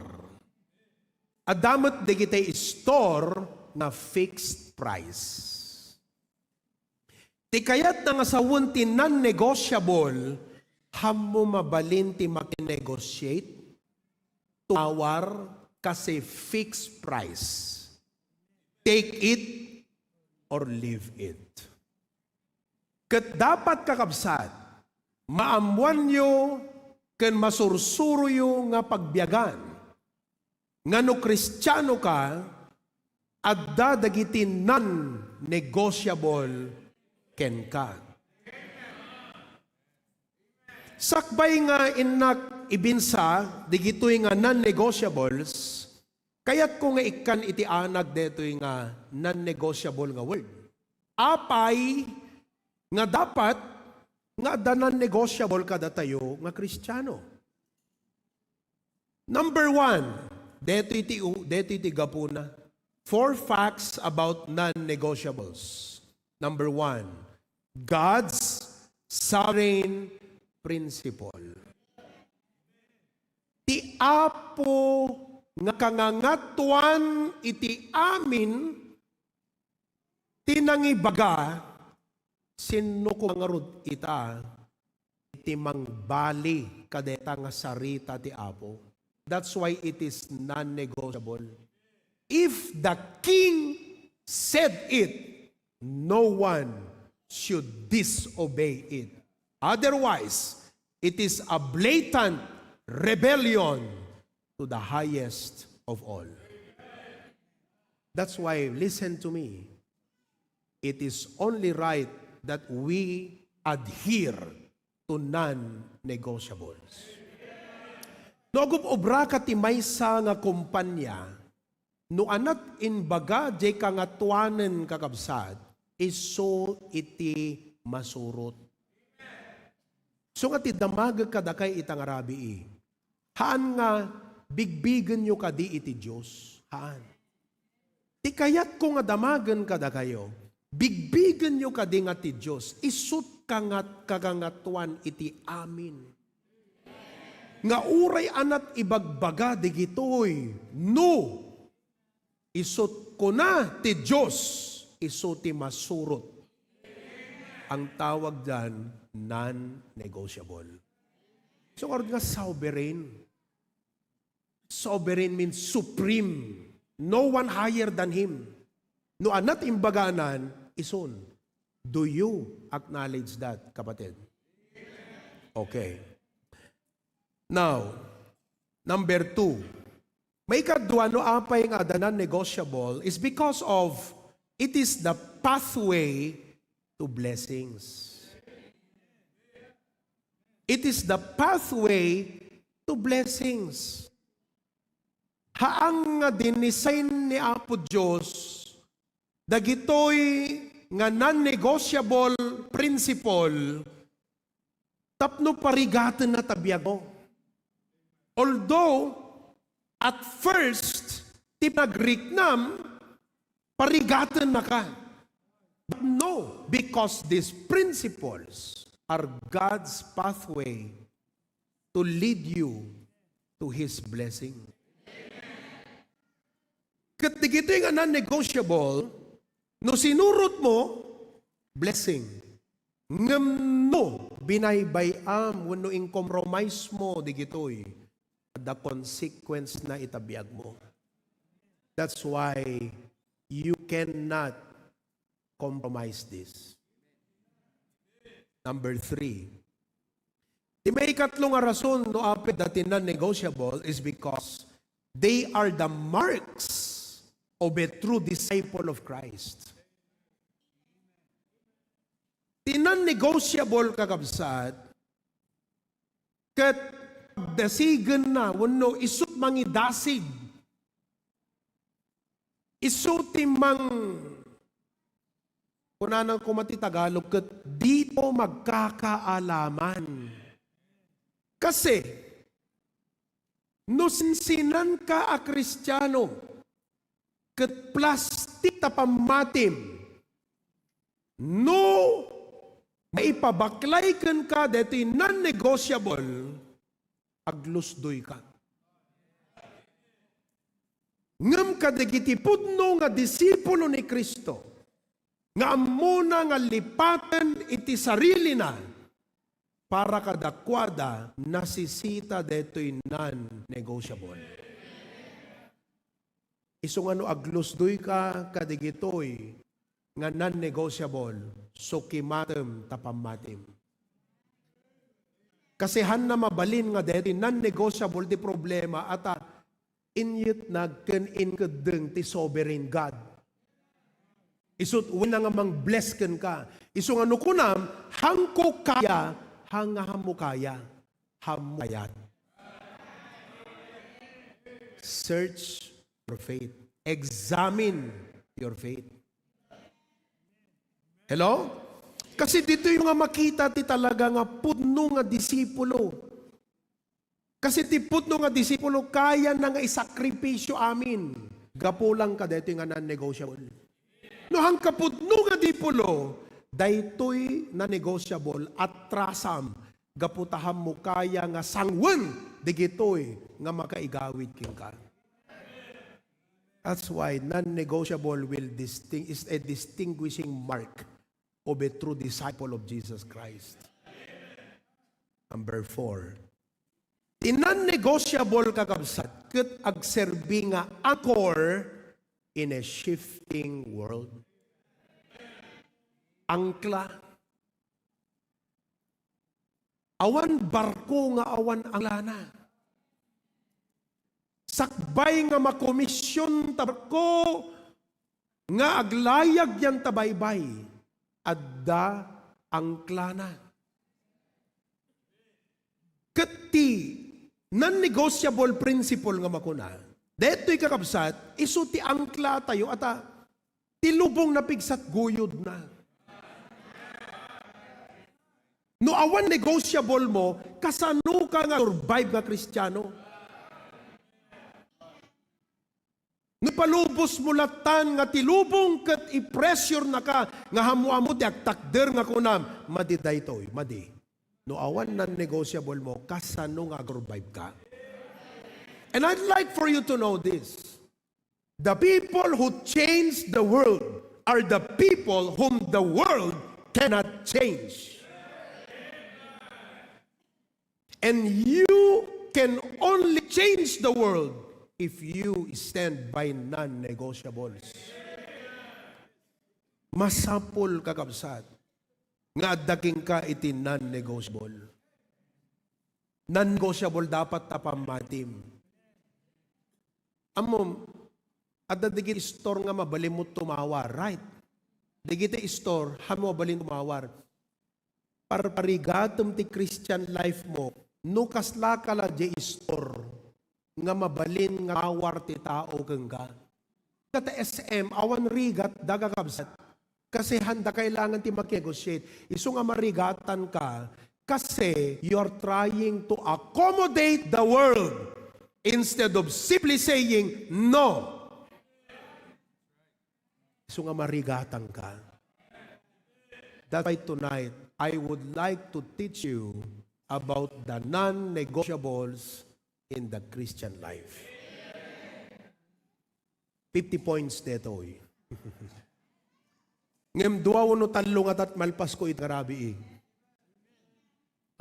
At damot dagitay store na fixed price. Ti kayat na nga sawon ti non-negotiable, hammo mabalin ti makinegotiate, tumawar kasi fixed price. Take it or leave it. Kat dapat kakabsat, maamuan nyo ken masursuro yo nga pagbiyagan. Ngano Kristiyano ka, adda dagiti non-negotiable ken ka. Sakbay nga inak ibinsa, digitoy nga non-negotiables, kaya't kung nga ikan iti anag detoy nga non-negotiable nga word. Apay nga dapat nga da non-negotiable kada tayo nga Kristiyano. Number 1, detoy iti gapuna. 4 facts about non-negotiables. Number 1, God's sovereign principle. Ti Apo nga kangangatuan iti amin tinangibaga sino ko ngarud ita iti mangbali kadeta nga sarita ti Apo. That's why it is non-negotiable. If the king said it, no one should disobey it. Otherwise, it is a blatant rebellion to the highest of all. That's why, listen to me, it is only right that we adhere to non-negotiables. Nogup obra ka ti maysa nga kumpanya, no anat inbaga jay kangatuanen kakabsat, iso iti masurot. So nga ti damag kadakay itang arabi haan nga bigbigan nyo kadi iti Diyos. Haan. Ti kayat ko nga damagan kadakayo, bigbigan nyo kadi nga ti Diyos, isut kangat kagangatuan iti amin. Nga uray anat ibagbaga digitoy, no, isut ko na ti Diyos, isut ti masurot. Ang tawag dyan, non-negotiable. So, or nga sovereign. Sovereign means supreme. No one higher than Him. No anat imbaganan, isun. Do you acknowledge that, kapatid? Okay. Now, number 2. May kadwa no apay nga da non-negotiable is because of it is the pathway to blessings. It is the pathway to blessings. Haang nga dinisign ni Apo Diyos, dagitoy nga non-negotiable principle, tapno parigatan na tabiago. Although, at first, tinagrignam, parigatan na ka. But no, because these principles are God's pathway to lead you to His blessing. Kat digito yung non-negotiable, no sinurot mo, blessing. Ngam no, binaybayam, wano ing compromise mo, di gitoy, the consequence na itabiyag mo. That's why you cannot compromise this. Number 3. Di may ikatlong nga rason no apit dati non-negotiable is because they are the marks of a true disciple of Christ. Di non-negotiable kakabsat kat dasigan na wano isut mangidasig isuti mang kunanang kumati Tagalog kat dito magkakaalaman. Kasi no sinsinan ka a Kristiyano kat plastik tapamatim no maipabaklay ka dito non-negotiable aglusdoy ka. Ngam kadagiti pudno nga disipulo ni Kristo, nga amuna nga lipatan iti sarili na, para kadakwada nasisita deto'y non-negotiable. Isong ano aglusdoy ka kadigitoy nga non-negotiable, sukimatem tapamatim. Kasi han na mabalin nga deto'y non-negotiable di problema at inyet nagken-in kadeng ti sovereign God. Isut wala nga mang bless ken ka. Iso nga nukunam, hangko kaya, hangaham mo kaya, ham mo kayat. Search your faith. Examine your faith. Hello? Kasi dito yung nga makita ti talaga nga pudno nga disipulo. Kasi ti pudno nga disipulo kaya na nga isakripisyo amin. Gapulang ka dito nga non-negotiable. No hang kapudno nga dipulo, daytoy na negotiable at trasam, gaputaham mo kaya nga sangwen, digitoy nga makaigawid king ka. That's why non-negotiable is a distinguishing mark of a true disciple of Jesus Christ. Number 4. The non-negotiable kakabsat, ket agserbi nga anchor in a shifting world. Angkla. Awan barko nga awan anglana. Sakbay nga makomisyon barko nga aglayag yan tabaybay. Adda angklana. Kati non-negotiable principle nga makuna. Deto'y kakabsat, isuti angkla tayo at tilubong na pigsat guyod na. No awan negotiable mo, kasano ka nga survive nga Kristiyano? No palubos mo latan nga tilubong kat i-pressure na ka, nga hamu-amu di agtakder nga kunam, madi daytoy, madi. No awan non-negotiable mo, kasano nga survive ka? And I'd like for you to know this. The people who change the world are the people whom the world cannot change. And you can only change the world if you stand by non-negotiables. Masapol kakabsat, nga daking ka iti non-negotiable. Non-negotiable dapat tapamatim. Amom, at digiti store nga mabalim mo tumawar, right? Digiti store, hamo mabalin tumawar. Parparigatum ti Christian life mo, nukas la kala di store, nga mabalin nga awar ti tao kengga. Kata SM, awan rigat, dagagabsat, kasi handa kailangan ti mag-negotiate. Iso nga marigatan ka, kasi you're trying to accommodate the world instead of simply saying no. So nga marigatan ka. That's why tonight, I would like to teach you about the non-negotiables in the Christian life. 50 points dito. Ngem duwa no talong at malpas ko itarabi.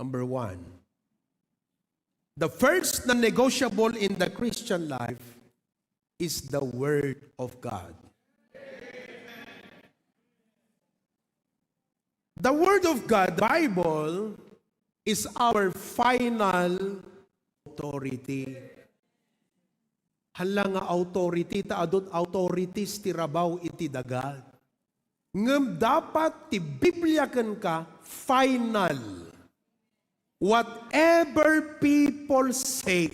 Number 1. The first non-negotiable in the Christian life is the Word of God. The Word of God, the Bible, is our final authority. Hala nga authority, taadot authorities ti rabaw iti dagat. Ngem dapat ti Biblia ken ka final. Whatever people say,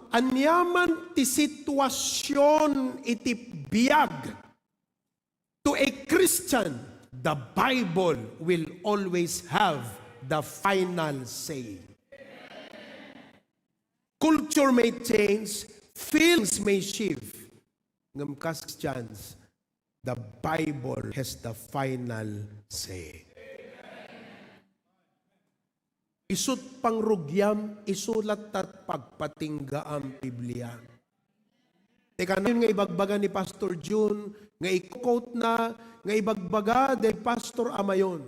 anyaman ti sitwasyon iti biyag to a Christian, the Bible will always have the final say. Culture may change, feelings may shift. Ngam Christians, the Bible has the final say. Isut pangrugyam, isulat tat pagpatingga ang Biblia. Teka na yun nga ibagbaga ni Pastor June, nga i-quote na, nga ibagbaga de Pastor Amayon.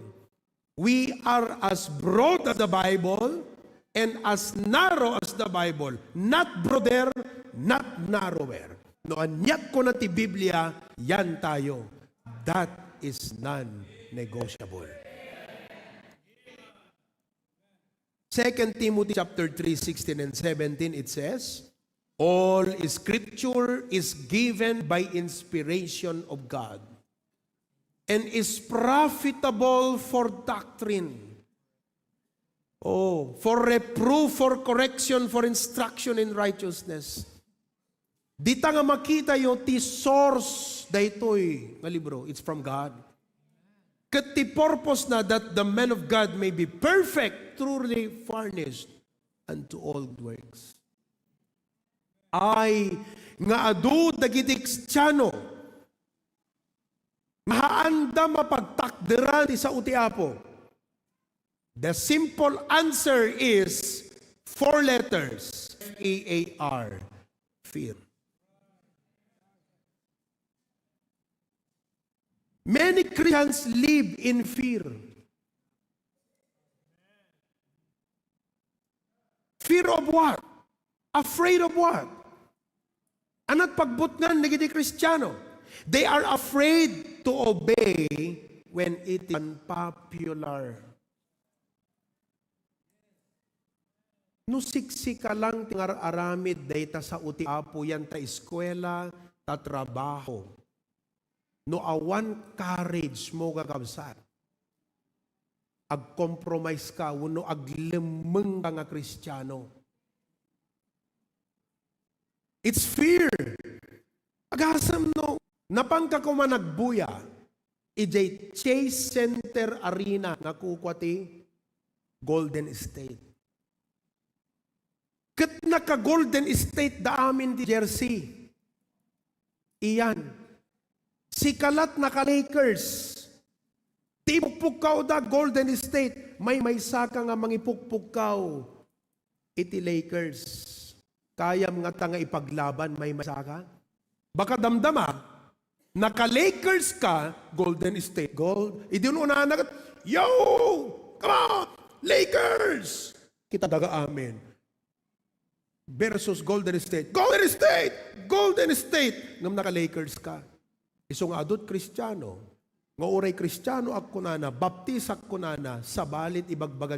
We are as broad as the Bible and as narrow as the Bible. Not broader, not narrower. No anyat ko na ti Biblia, yan tayo. That is non-negotiable. 2 Timothy chapter 3, 16 and 17, it says, all scripture is given by inspiration of God and is profitable for doctrine, for reproof, for correction, for instruction in righteousness. Di ta nga makita yung ti source daytoy nga libro. It's from God. Kat ti purpose na that the man of God may be perfect, truly furnished unto all good works. Ay, nga adu dagiti Kristiyano, nga haanda mapagtakderan ti sa utiapo. The simple answer is 4 letters. F-E-A-R. Fear. Many Christians live in fear. Fear of what? Afraid of what? Anat pagbutngan nagiti Kristiyano. They are afraid to obey when it is unpopular. No siksika lang tingar-aramid dayta sa utiapo yan ta eskwela, ta trabaho. No awan courage mo gagabsat. Ag-compromise ka, no aglemeng ka nga Kristiyano. It's fear. Agasam no, napangka ko man nagbuya, ijay Chase Center Arena nga kukwati, Golden State. Kat naka Golden State da amin di Jersey. Iyan. Si kalat naka Lakers. Tipukpukaw da Golden State. May saka nga mangipukpukaw. Iti Lakers. Kaya mga tanga ipaglaban may saka. Baka damdama. Naka Lakers ka, Golden State. Gold. Idun una na, yo! Come on! Lakers! Kita daga amin. Versus Golden State. Golden State! Golden State! Ngam naka Lakers ka. Isong adot Kristiyano, nga oray Kristiyano ako na, baptis ako na, sabalit ibagbaga,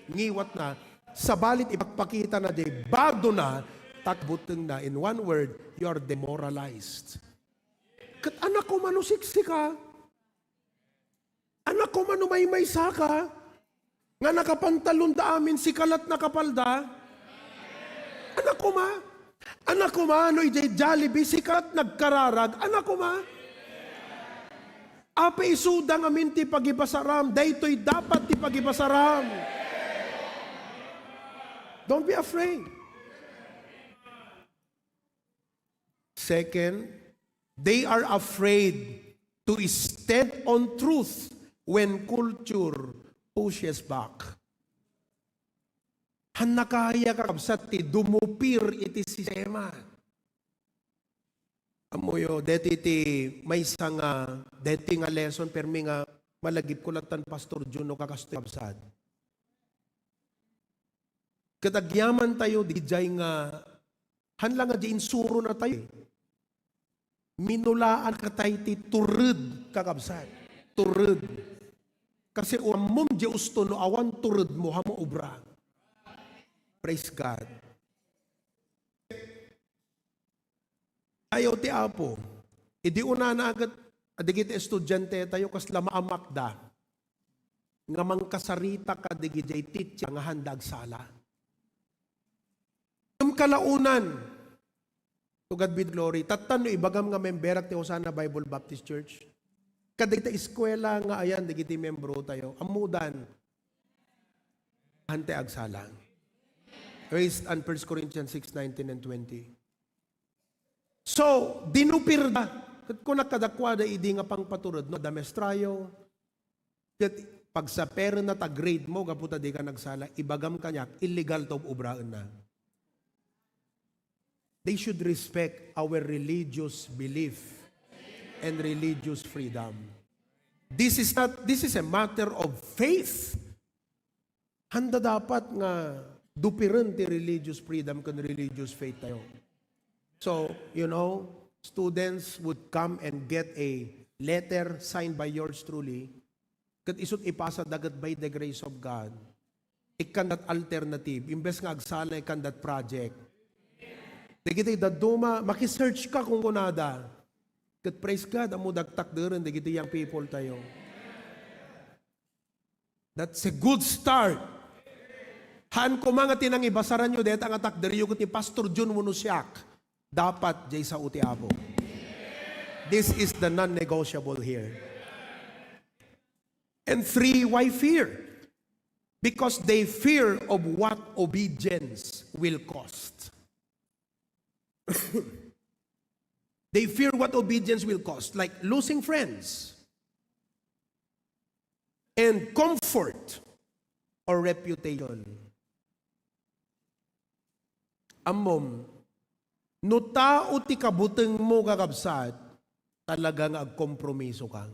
ngiwat na, sabalit ipagpakita na, bado na, takbuteng na. In one word, you are demoralized. Kat anak ko manusiksi ka, anak ko manumay saka, nga nakapantalon da amin, si kalat nakapalda, anak ko ma, no ijay Jollibee, si kalat nagkararag, anak ko ma, apa isudang amin ti pagibasaram, daytoy dapat ti pagibasaram. Don't be afraid. Second, they are afraid to stand on truth when culture pushes back. Hanakaya kakabsat ti dumupir iti sistema. Amoyo, deti ti may isang deti nga lesson permi nga malagip ko latan Pastor Juno kakastoy absad. Katagyaman tayo, di jay nga hanlang nga di insuro na tayo. Minulaan ka tayo ti turud kakabsad. Turud. Kasi umom di usto no awan turud mo hamo obra. Praise God. Ayaw ti Apo. Idi una na agad adigit estudyante tayo kasla maamakda. Nga mangkasarita ka digit jay titya nga handag sala. Yung kalaunan, to God be glory, tatano ibagam nga memberak ti Hosanna Bible Baptist Church. Kadigita eskwela nga ayan, digiti membro tayo. Amudan, hante agsalang. Based on 1 Corinthians 6:19 and 20. So, dinupir na. Kung nakadakwada, idi nga pang paturod, no? Damestrayo. Pag sa pera na ta-grade mo, kaputa di ka nagsala, ibagam kanyak, illegal to ubraan na. They should respect our religious belief and religious freedom. This is a matter of faith. Handa dapat nga dupiran ti religious freedom kan religious faith tayo. So, students would come and get a letter signed by yours truly. Kat isut ipasa dagat by the grace of God. Ikan that alternative. Imbes nga agsala ikan that project. Digiti daduma, makisearch ka kung kunada. Kat praise God, amo dagtakderan, digiti young people tayo. That's a good start. Han ko mga tinang ibasaran nyo, deta nga takderiyo ko ni Pastor John Munusyak. Dapat, jay sa uti Apo. This is the non-negotiable here. And 3, why fear? Because they fear of what obedience will cost. They fear what obedience will cost, like losing friends and comfort or reputation. Amom, no tao ti kabuteng mo kakabsat, talagang agkompromiso kang.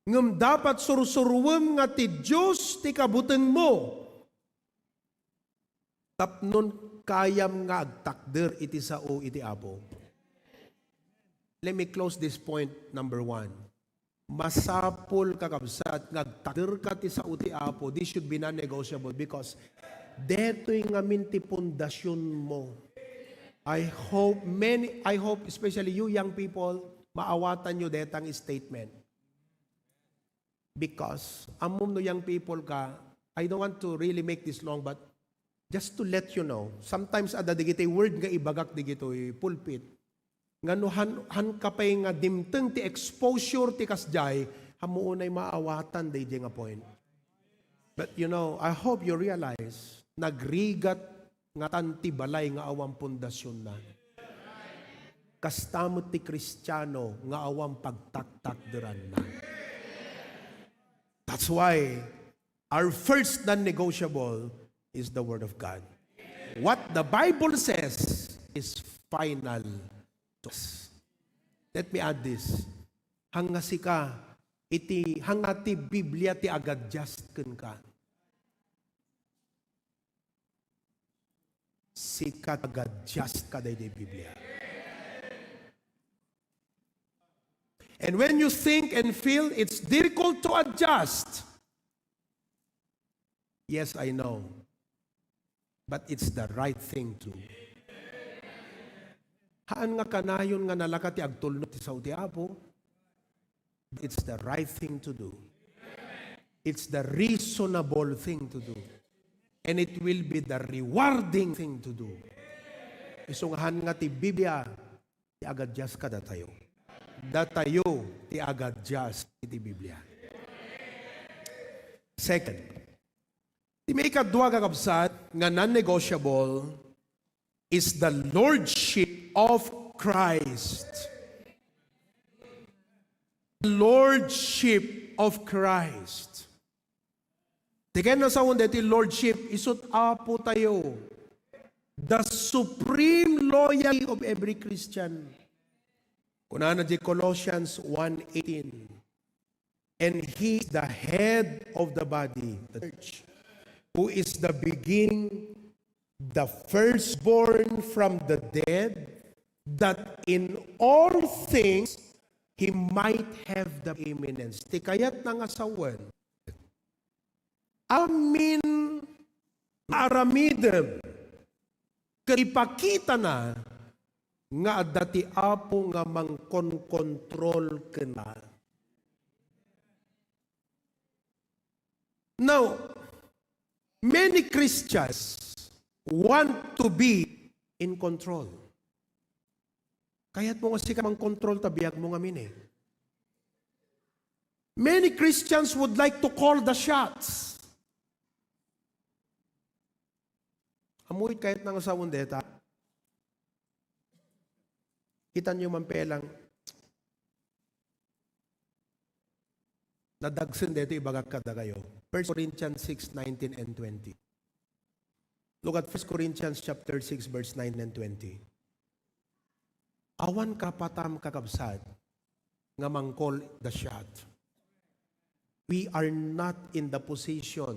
Ngam dapat sursuruwem nga ti Diyos ti kabuteng mo. Tapnon kayam nga agtakder iti sao iti Apo. Let me close this point number 1. Masapol kakabsat nga agtakder ka ti sao iti Apo. This should be non-negotiable because deto'y ngamin ti pundasyon mo. I hope especially you young people, maawatan nyo detang statement. Because amom no young people ka, I don't want to really make this long, but just to let you know, sometimes ada digito'y word nga ibagak digito'y pulpit. Nga no han kapay nga dimteng ti exposure ti kasjay, hamuunay maawatan day nga point. But I hope you realize, nagrigat nga tanti balay nga awang pundasyon na. Kastamot ti Kristiyano nga awang pagtaktakderan na. That's why our first non-negotiable is the Word of God. What the Bible says is final to us. Let me add this. Hangasi ka, hangati Biblia ti agad just ka. Sikat agad just ka day di Biblia. And when you think and feel it's difficult to adjust, yes, I know. But it's the right thing to. Haan nga kanayon nga nalakati agtulno ti Saudi Apo. It's the right thing to do. It's the reasonable thing to do. And it will be the rewarding thing to do. Isunghan nga ti Biblia, ti agadjas ka datayo. Datayo, ti agadjas ti Biblia. Second, ti may kadwa kakabsat nga non-negotiable is the lordship of Christ. The lordship of Christ. Tiken na sa unde ti lordship isut Apo tayo. the supreme loyalty of every Christian. Kunana di Colossians 1:18. And He is the head of the body, the church, who is the beginning, the firstborn from the dead, that in all things He might have the preeminence. Ti kayat ng asawan, amin aramidem, ipakita na nga dati apo nga mangkon-kontrol ka na. Now, many Christians want to be in control. Kaya't mo kasi ka mang-control, tabiyag mo nga min eh. Many Christians would like to call the shots. Amuit kahit nang sa wundeta, kita nyo mampelang, nadagsin dito ibagak kada kayo. 1 Corinthians 6:19 and 20. Look at 1 Corinthians chapter 6 verse 9 and 20. Awan kapatam kakabsat nga mangkol the shot. We are not in the position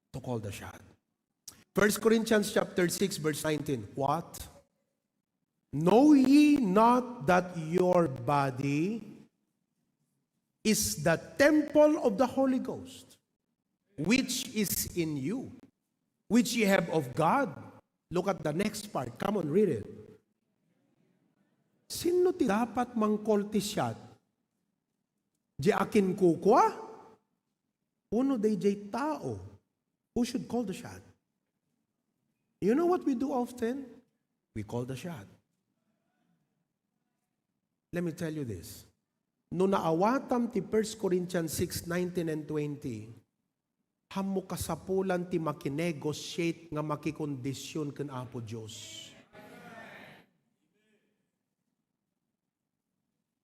to call the shot. 1 Corinthians chapter 6 verse 19. What? Know ye not that your body is the temple of the Holy Ghost, which is in you, which ye have of God? Look at the next part. Come on, read it. Sino ti dapat mangkol ti shot? Di akin kukwa? Uno day jay tao. Who should call the shot? You know what we do often? We call the shot. Let me tell you this. No naawatam ti 1 Corinthians 6:19 and 20, hamo kasapulan ti makinegotiate nga makikondisyon ken Apo Dios.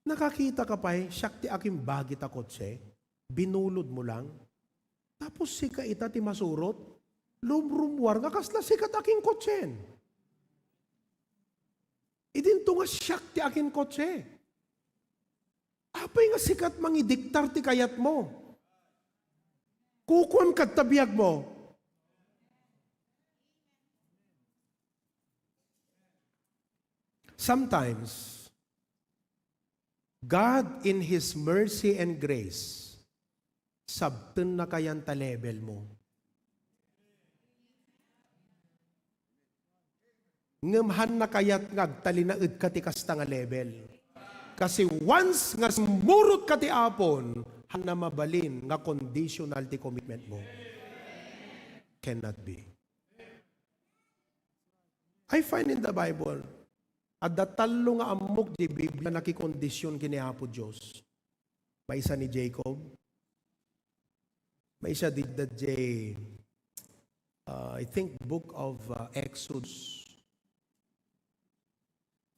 Nakakita ka pa siyak ti aking bagit a kotse, binulod mo lang, tapos sika ita ti masurot, lumrumwar nga kasla sikat aking kotsen. Idinto nga siyak ti aking kotse. Apay nga sikat mangidiktar ti kayat mo. Kukuan kat tabiyag mo. Sometimes, God in His mercy and grace, sabten na kayan ta level mo. Ngamhan na kayat ngagtalinaid ka ti kasta nga level. Kasi once nga murot ka ti apon, han na mabalin nga conditional ti commitment mo. Cannot be. I find in the Bible, at datalo nga amok di Biblia nakikondisyon kini Apo Diyos. May isa ni Jacob. May isa did that I think book of Exodus.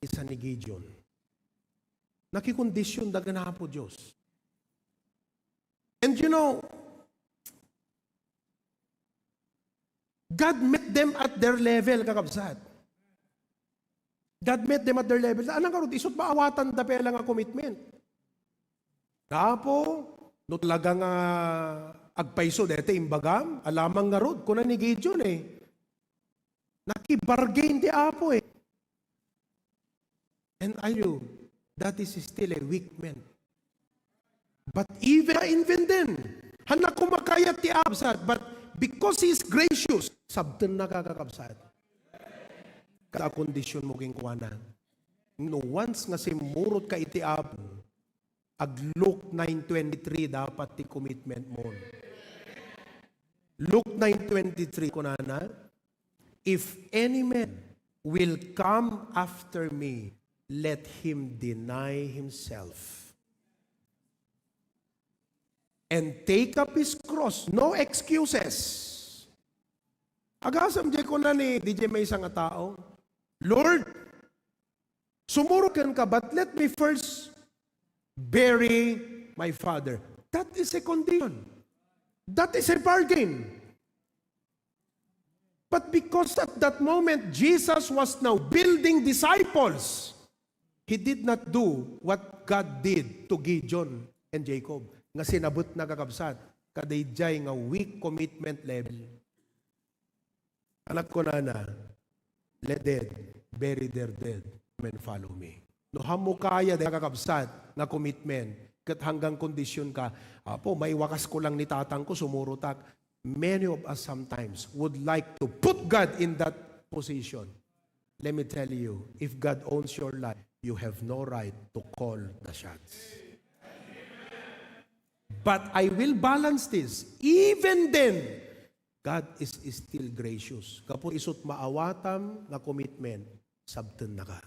Isa ni Gideon. Nakikondisyon daga na Apo Diyos. And you know, God met them at their level, kakabsat. God met them at their level. Anong karod, isot maawatan da pela nga commitment. Napo, no talaga nga agpaiso, dete imbagam, alamang nga rod, kuna ni Gideon eh. Nakibargain di Apo eh. And I knew, that is still a weak man. But even then, hanak kumakayat ti absat, but because He is gracious, sabten na kakakabsat. Kada kondisyon mo king kuwana. No, once nga simurot ka iti apo, ag Luke 9:23 dapat ti commitment mo. Luke 9:23 kunana, if any man will come after me, let him deny himself and take up his cross. No excuses. Agasam di ko na ni DJ may isang tao, Lord, sumurukan ka, but let me first bury my father. That is a condition. That is a bargain. But because at that moment, Jesus was now building disciples, He did not do what God did to Gideon and Jacob. Nga sinabot na kakabsat, kadayjay nga weak commitment level. Anak ko na, let dead, bury their dead, and follow me. No hamo kaya dahil kakabsat nga commitment, kat hanggang kondisyon ka, apo, may wakas ko lang ni tatang ko, sumurutak. Many of us sometimes would like to put God in that position. Let me tell you, if God owns your life, you have no right to call the shots. But I will balance this. Even then, God is still gracious. Kapag isut maawatam nga commitment, sabten na ka.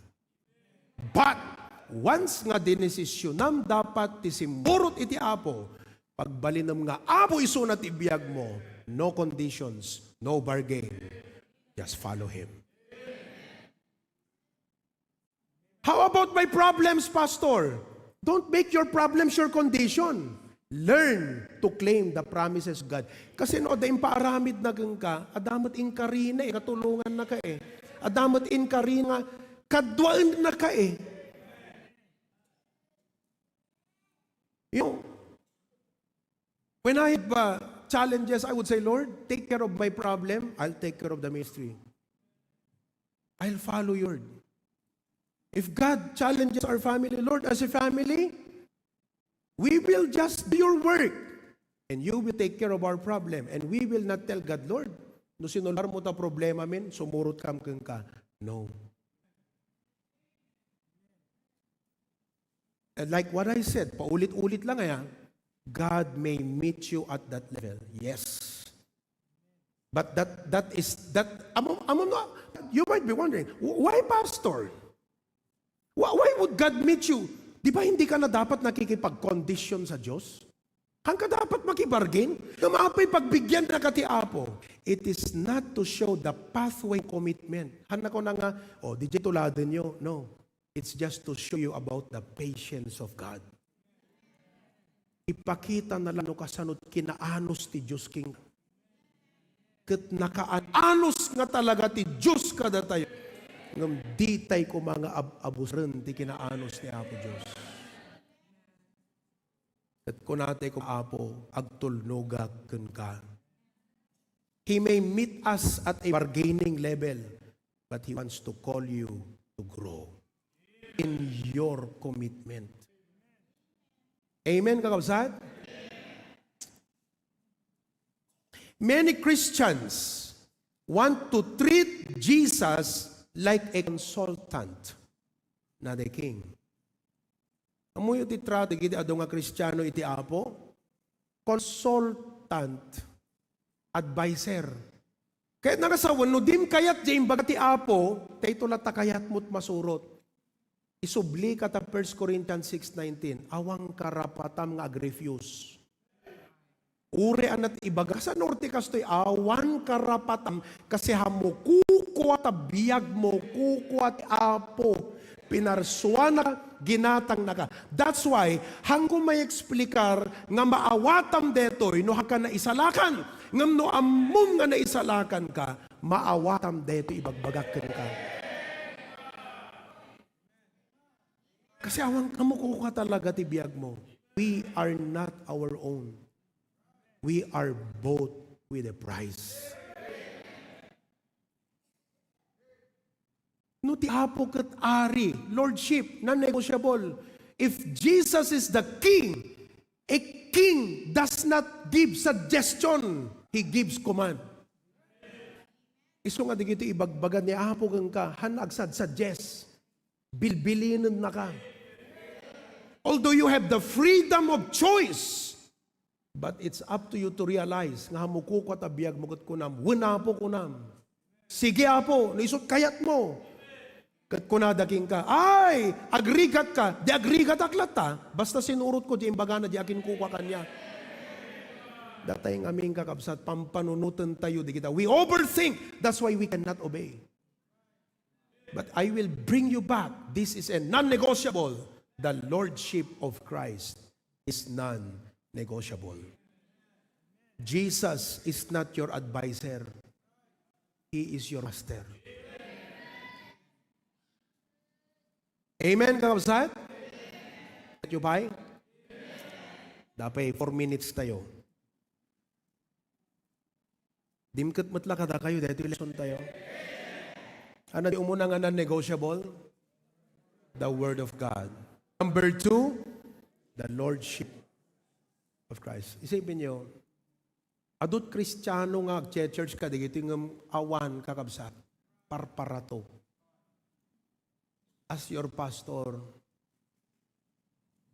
But, once nga dinesisyon dapat tisimburot iti apo, pagbalinam nga apo iso na tibiyag mo, no conditions, no bargain. Just follow Him. How about my problems, Pastor? Don't make your problems your condition. Learn to claim the promises of God. Kasi no, dahil paaramid na ka, adamot in karina katulungan na ka Adamot in karina, kadwaan na ka You know, when I have challenges, I would say, Lord, take care of my problem. I'll take care of the ministry. I'll follow your word. If God challenges our family, Lord, as a family, we will just do your work. And you will take care of our problem. And we will not tell God, Lord, no sinular mo ta problema min, sumurot kam ka. No. And like what I said, paulit-ulit lang God may meet you at that level. Yes. But you might be wondering, why pastor? Why would God meet you? Di ba hindi ka na dapat nakikipag-condition sa Diyos? Hangka dapat makibargain? Na maapay pagbigyan na katiapo. It is not to show the pathway commitment. Hana ko na nga, DJ tuladan nyo. No. It's just to show you about the patience of God. Ipakita na lang no kasanod kinaanos ti Diyos King. Kat nakaanos nga talaga ti Diyos kada tayo. Ngam ditay ko mga abusren ti kinaanos ni Apo Diyos. At kunatay ko Apo, agtulnogag ken ka. He may meet us at a bargaining level, but He wants to call you to grow in your commitment. Amen, kakabsat? Many Christians want to treat Jesus like a consultant, not a king. Amoy iti trato, iti ado nga Kristiyano iti apo, consultant, advisor. Kaya nakasawan, no dim kayat jayim bagati apo, tayo lata kayat mo't masurot. Isubli ka ta 1 Corinthians 6:19, awang karapatam nga agrefuse. Ure anat ibaga sa norte kastoy awan karapatam kasi hamo kukuha ta biyag mo kukuha ti apo pinarswa na ginatang naka. That's why hanggo may eksplikar nga maawatam detoy no haka na isalakan ngam no ammom nga naisalakan ka maawatam deto ibagbagak ka. Kasi awang kamo kukuha talaga ti biyag mo. We are not our own. We are bought with a price. No ti apo ket ari, lordship, non-negotiable. If Jesus is the king, a king does not give suggestion, he gives command. Iso nga digito ibagbagan ni apo kang ka, hanagsad suggest, bilbilinin na ka. Although you have the freedom of choice, but it's up to you to realize nga hamuko ko at abiyag mugot kunam. Wala po kunam. Sige apo, naisot kayat mo. Kat kunadaking ka, ay, agrigat ka. Di agrigat aklat ta. Basta sinurot ko di imbaga na di akin kuka kanya. Datay ng aming kakabsat, pampanunutan tayo di kita. We overthink. That's why we cannot obey. But I will bring you back. This is a non-negotiable. The lordship of Christ is non-negotiable. Jesus is not your advisor. He is your master. Amen, kakabsat? At you pay? Dapat 4 minutes tayo. Dimkat matla kada kayo, dito lesson tayo. Ano di umuna nga non-negotiable? The Word of God. Number 2, the Lordship of Christ. Isipin nyo, adult Kristiyano nga church ka, digito yung awan kakabsat, parparato. As your pastor,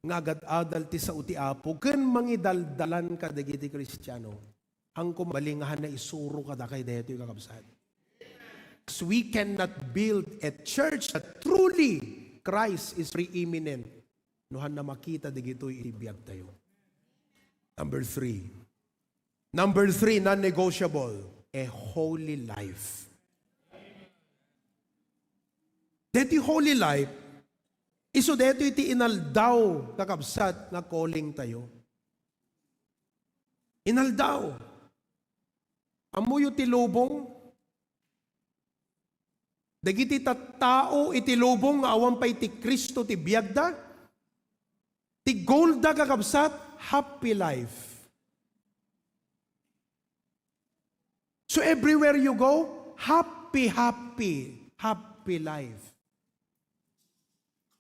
nga agad-adal ti sa uti-apo, ken mangidaldalan ka digiti Kristiyano, ang kumalingahan na isuro ka da kay deto yung kakabsat. So we cannot build a church that truly Christ is preeminent. Nuhan na makita digito ibiyag tayo. Number 3, non-negotiable, a holy life. Deti holy life, iso deto iti inaldaw kakabsat nga calling tayo. Inaldaw. Amuyo ti lubong, dagiti tattao iti lubong nga awan pa iti Kristo ti biyagda, ti goal da kakabsat, happy life. So everywhere you go, happy life.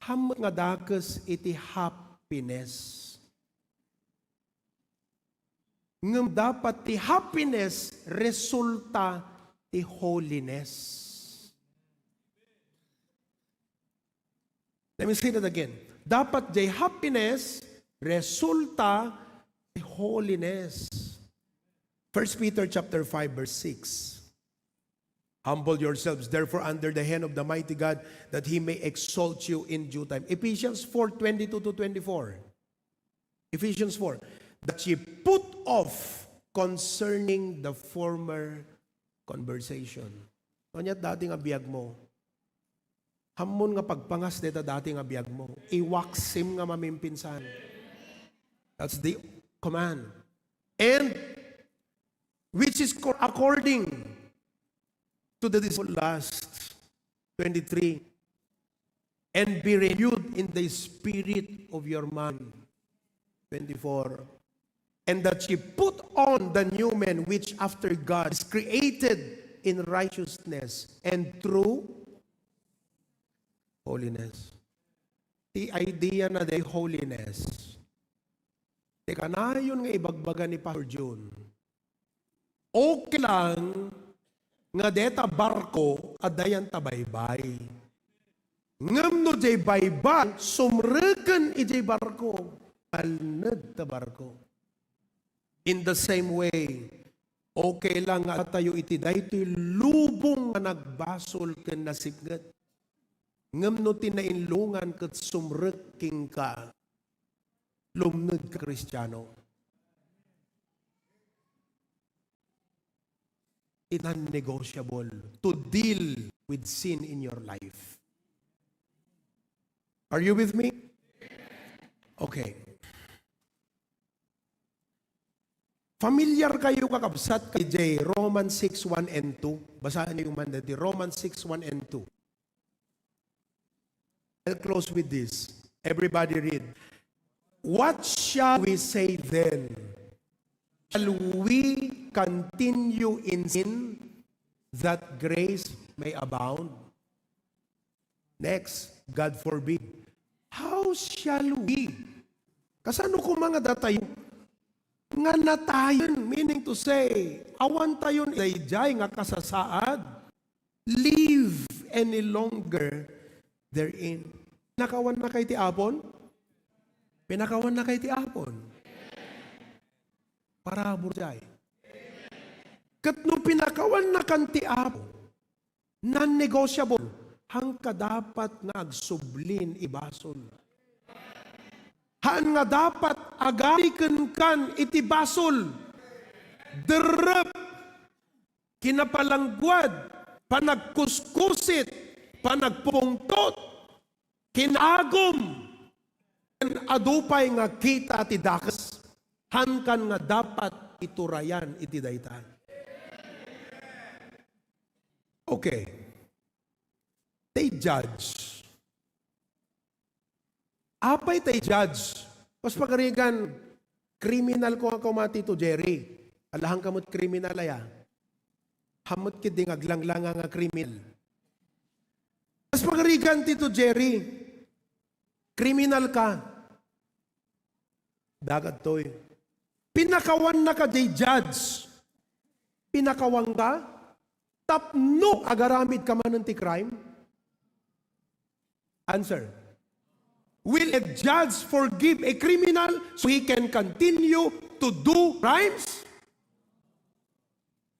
Ham nga dakes iti happiness. Ngem dapat ti happiness resulta ti holiness. Let me say that again. Dapat ti happiness resulta ti holiness. 1 Peter chapter 5 verse 6. Humble yourselves, therefore, under the hand of the mighty God, that He may exalt you in due time. Ephesians 4:22-24. Ephesians 4. That ye put off concerning the former conversation. Kanya dating abiyag mo. Hamon nga pagpangas dito dating abiyag mo. Iwaksim nga mamimpinsan. That's the command. And which is according to the last 23, and be renewed in the spirit of your mind. 24, and that ye put on the new man, which after God is created in righteousness and true holiness. The idea na the holiness, teka na yun nga ibagbaga ni Pastor June. Okay lang nga deta barko adayan tabaybay. Ngam no jay baybay, sumreken ijay barko, alned ta barko. In the same way, okay lang nga tayo iti daytoy lubong nga nagbasol ken nasipnget. Ngam no tinainlungan ket sumreking ka, lumned ka Kristiyano. It's non-negotiable to deal with sin in your life. Are you with me? Okay. Familiar kayo kakabsat kay J. Romans 6:1 and 2. Basahin niyo yung mandati. Romans 6:1 and 2. I'll close with this. Everybody read. What shall we say then? Shall we continue in sin that grace may abound? Next, God forbid. How shall we? Kasano ko mga datayo? Nga natayon, meaning to say, awan tayon dayjay nga kasasaad, live any longer therein. Pinakawan na kay ti apon? Pinakawan na kay ti apon. Para burjay. Kat no pinakawan na kanti apo, non-negotiable, hangka dapat nga agsublin ibasol. Haan nga dapat agariken kan iti basol. Derep, kinapalangguad, panagkuskusit, panagpungtot, kinagom, adupay nga kita ti dakas. Hankan nga dapat iturayan iti daytan. Okay. They judge. Apay tay judge. Pas pagarigan, kriminal ko ang kumati to Jerry. Alahang kamot kriminal aya. Hamot kiding aglanglang nga kriminal. Pas pagarigan tito Jerry, kriminal ka. Dagat toy. Pinakawan na ka day judge. Pinakawan ka. Tapno agaramid ka man ti crime. Answer. Will a judge forgive a criminal so he can continue to do crimes?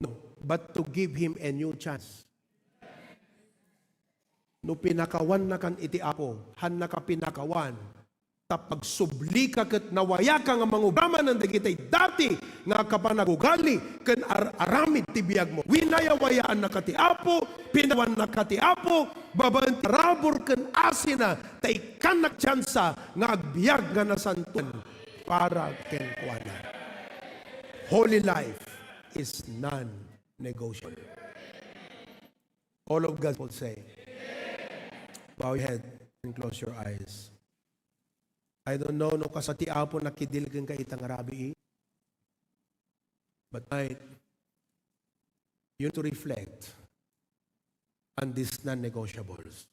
No, but to give him a new chance. No pinakawan na kan iti apo, han na ka pinakawan, tapag subli ka kat nawaya ka nga mangubraman ng dagitay dati nga kapanagugali kan aramid ti biyag mo. Winayawayaan na kati apo, pinawan na kati apo, babaan ti rabor kan asina, tay kanak tsansa nga agbiyag nga nasanton para ken kuana. Holy life is non-negotiable. All of God will say, bow your head and close your eyes. I don't know no kasati apo nakidilgan ka itang rabi. But tonight, you need to reflect on these non-negotiables.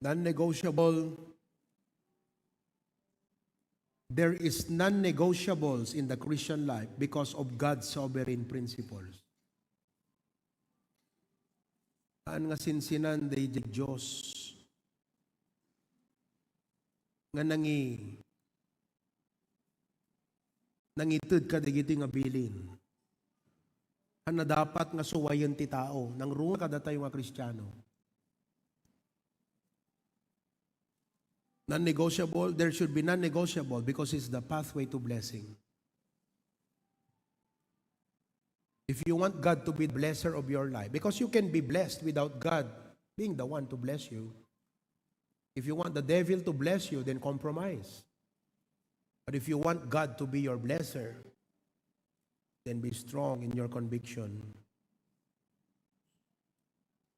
Non-negotiable. There is non-negotiables in the Christian life because of God's sovereign principles. Ang nga sinsinan day Diyos nga nangitid ka digiti nga bilin. Ang dapat nga suwayan ti tao nang runga kada tayo nga Kristiyano. Non-negotiable, there should be non-negotiable because it's the pathway to blessing. If you want God to be the blesser of your life, because you can be blessed without God being the one to bless you. If you want the devil to bless you, then compromise. But if you want God to be your blesser, then be strong in your conviction.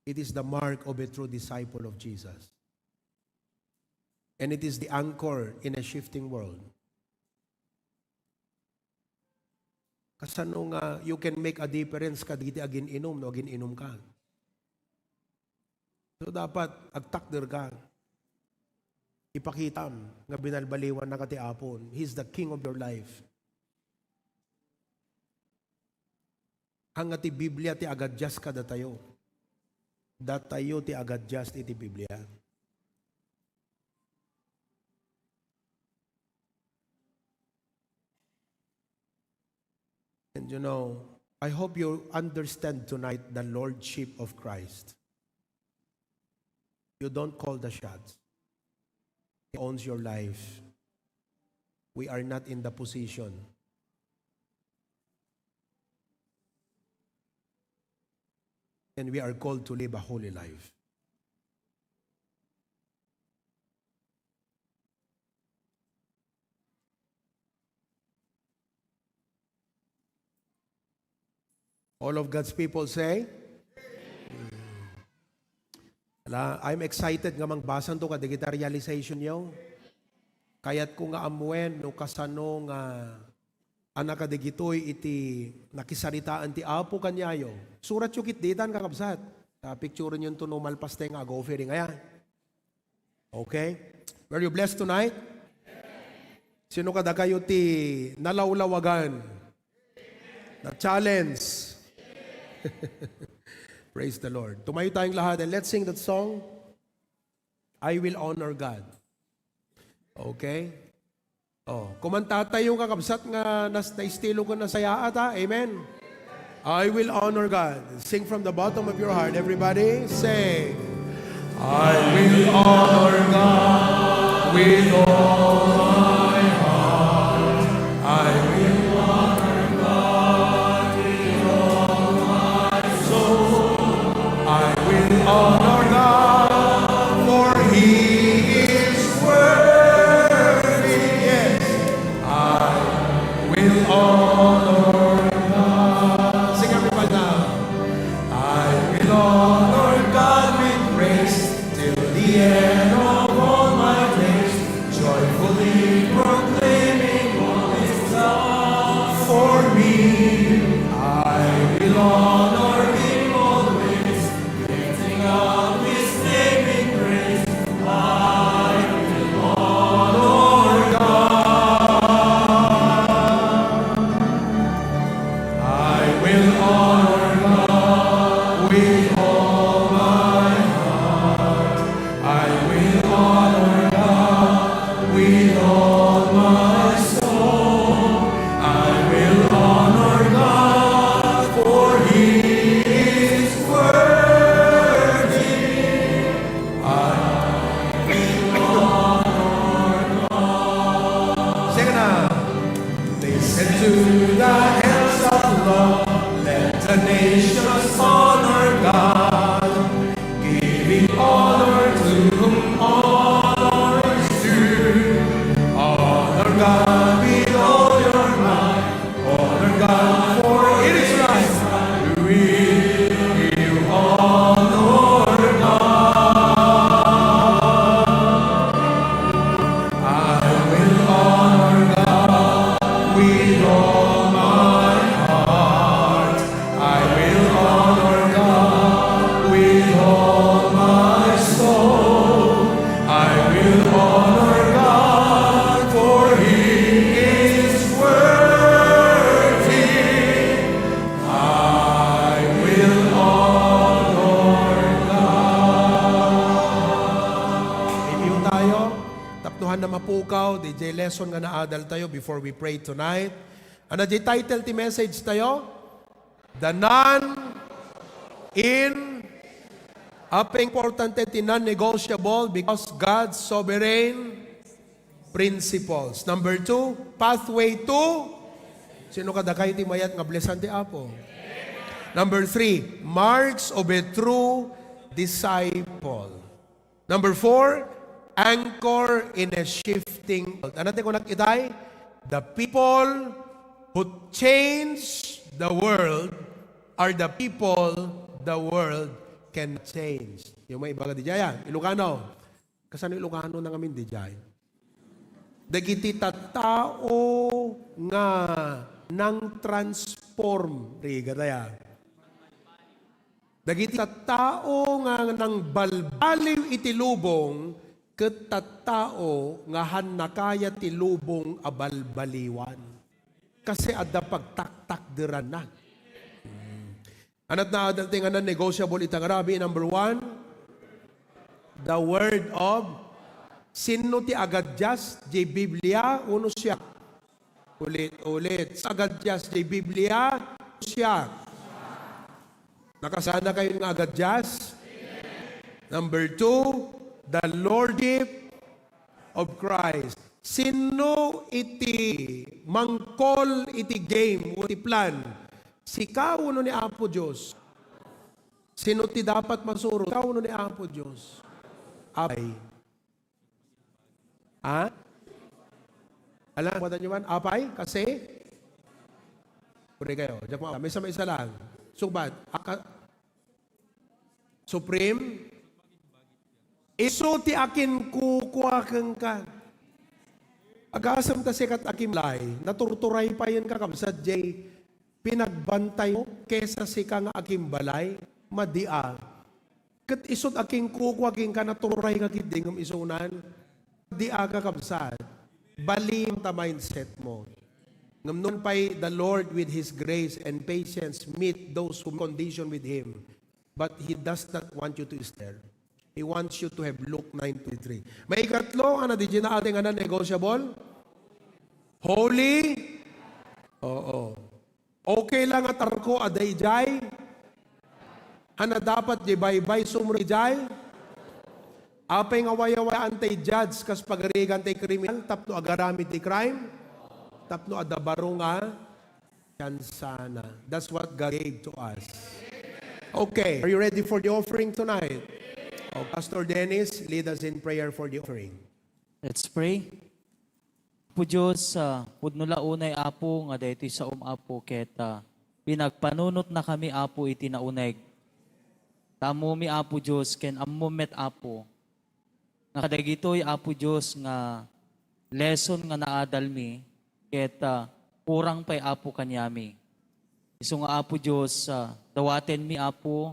It is the mark of a true disciple of Jesus. And it is the anchor in a shifting world. Kasano nga, you can make a difference kaditi agin inom, no agin inom ka. So dapat, agtakder ka. Ipakitam, nga binalbaliwan na katiapon. He's the king of your life. Ang ati Biblia ti agadjust ka datayo. Datayo ti agadjust iti Biblia. And you know, I hope you understand tonight the lordship of Christ. You don't call the shots. He owns your life. We are not in the position. And we are called to live a holy life. All of God's people say, I'm excited nga mangbasan to ka digital realization yo. Kayat ko nga amuen no kasano nga anak ka digitoy iti nakisaritaan ti Apo kanyayo. Surat yung kitditan kakabsat. Picture yun to no malpaste nga go offering. Ayan. Okay? Were you blessed tonight? Sino kada kayo ti nalawlawagan? Na challenge? Praise the Lord. Tumayo tayong lahat and let's sing that song. I will honor God. Okay? Kumanta tayo kakabsat nga na-estilo ko na saya ata. Amen? I will honor God. Sing from the bottom of your heart. Everybody, sing. I will honor God with all my heart. I will honor God with all my soul. I will honor God for He is worthy. Yes, I will honor God. Sing everybody now. I will honor God with praise till the end of all my days, joyfully proclaiming all His love for me. I will honor Him always, lifting up His name in praise. I will honor God. I will honor God with all my heart. I will honor God with all my soul. I will honor God for He is worthy. Sing it now. Listen to the hands of love. Let the nations honor God. Giving honor to whom honor is due. Honor God with all your might. Honor God for it is right. You honor God. I will honor God with all my heart. I will honor God with all my soul. I will honor God for He is worthy. I will honor God. Review tayo. Tapnuhan na mapukaw. DJ lesson nga naadal tayo before we pray tonight. Ano di title ti message tayo? The importante ti non-negotiable because God's sovereign principles. Number 2, pathway to sino kada kayo ti mayat nga blessan ti Apo. Number 3, marks of a true disciple. Number 4, anchor in a shifting world. Ano tayo nakitay? The people who change the world are the people the world can change. Yung may ibaga di jaya. Ilocano. Kasano Ilocano na ngamin di jaya? Dagiti tattao nga nang transform. Riga daya. Dagiti tattao nga nang balbaliw iti lubong ket tattao nga hanakaya ti lubong abalbaliwan. Kasi adda pagtaktak diran na. Anat na adal tinganan negotiable itang Arabi. Number 1, the word of sino ti agadjas di Biblia uno siya. Ulit. Sa agadjas di Biblia siya. Nakasana kayo ng agadjas? Number 2, the lordship of Christ. Sino iti mangkol iti game o iti plan? Sikaw uno ni Apo Diyos. Sino ti dapat masuro? Sikaw uno ni Apo Diyos. Apay. Ha? Alam, wala nyo man? Apay? Kasi? Puri kayo. May isa lang. Subat. Supreme Isu ti akin kukuakeng ka. Agasam ta sikat akim lay, naturturay pa yan kakabsat jay, pinagbantay mo, kesa sika nga akim balay, madia. Kat isot aking kukuakeng ka, naturay ka kidingam isunan, dia kakabsat. Balim ta mindset mo. Ngamnon pa'y the Lord with His grace and patience meet those who condition with Him. But He does not want you to stare. He wants you to have Luke 9:23. May ikatlo, ano di na ating negotiable? Holy? Oo. Okay lang at arko aday jay? Ana dapat di baybay sumri jay? Apay nga waya-waya anti-judge kas pagarigan tay kriminal, tapno agaramit ti crime, tapno adabaro nga, kansana. That's what God gave to us. Okay, are you ready for the offering tonight? Oh, Pastor Dennis, lead us in prayer for the offering. Let's pray. Apo Diyos, pudnula unay apo nga daytoy sa apo ket pinagpanunot na kami apo iti nauneg. Tamo mi apo Diyos ken ammo met apo. Nga kadagitoy apo Diyos nga lesson nga naadal mi ket kurang pay apo kanyami. Isu nga apo Diyos, dawaten mi apo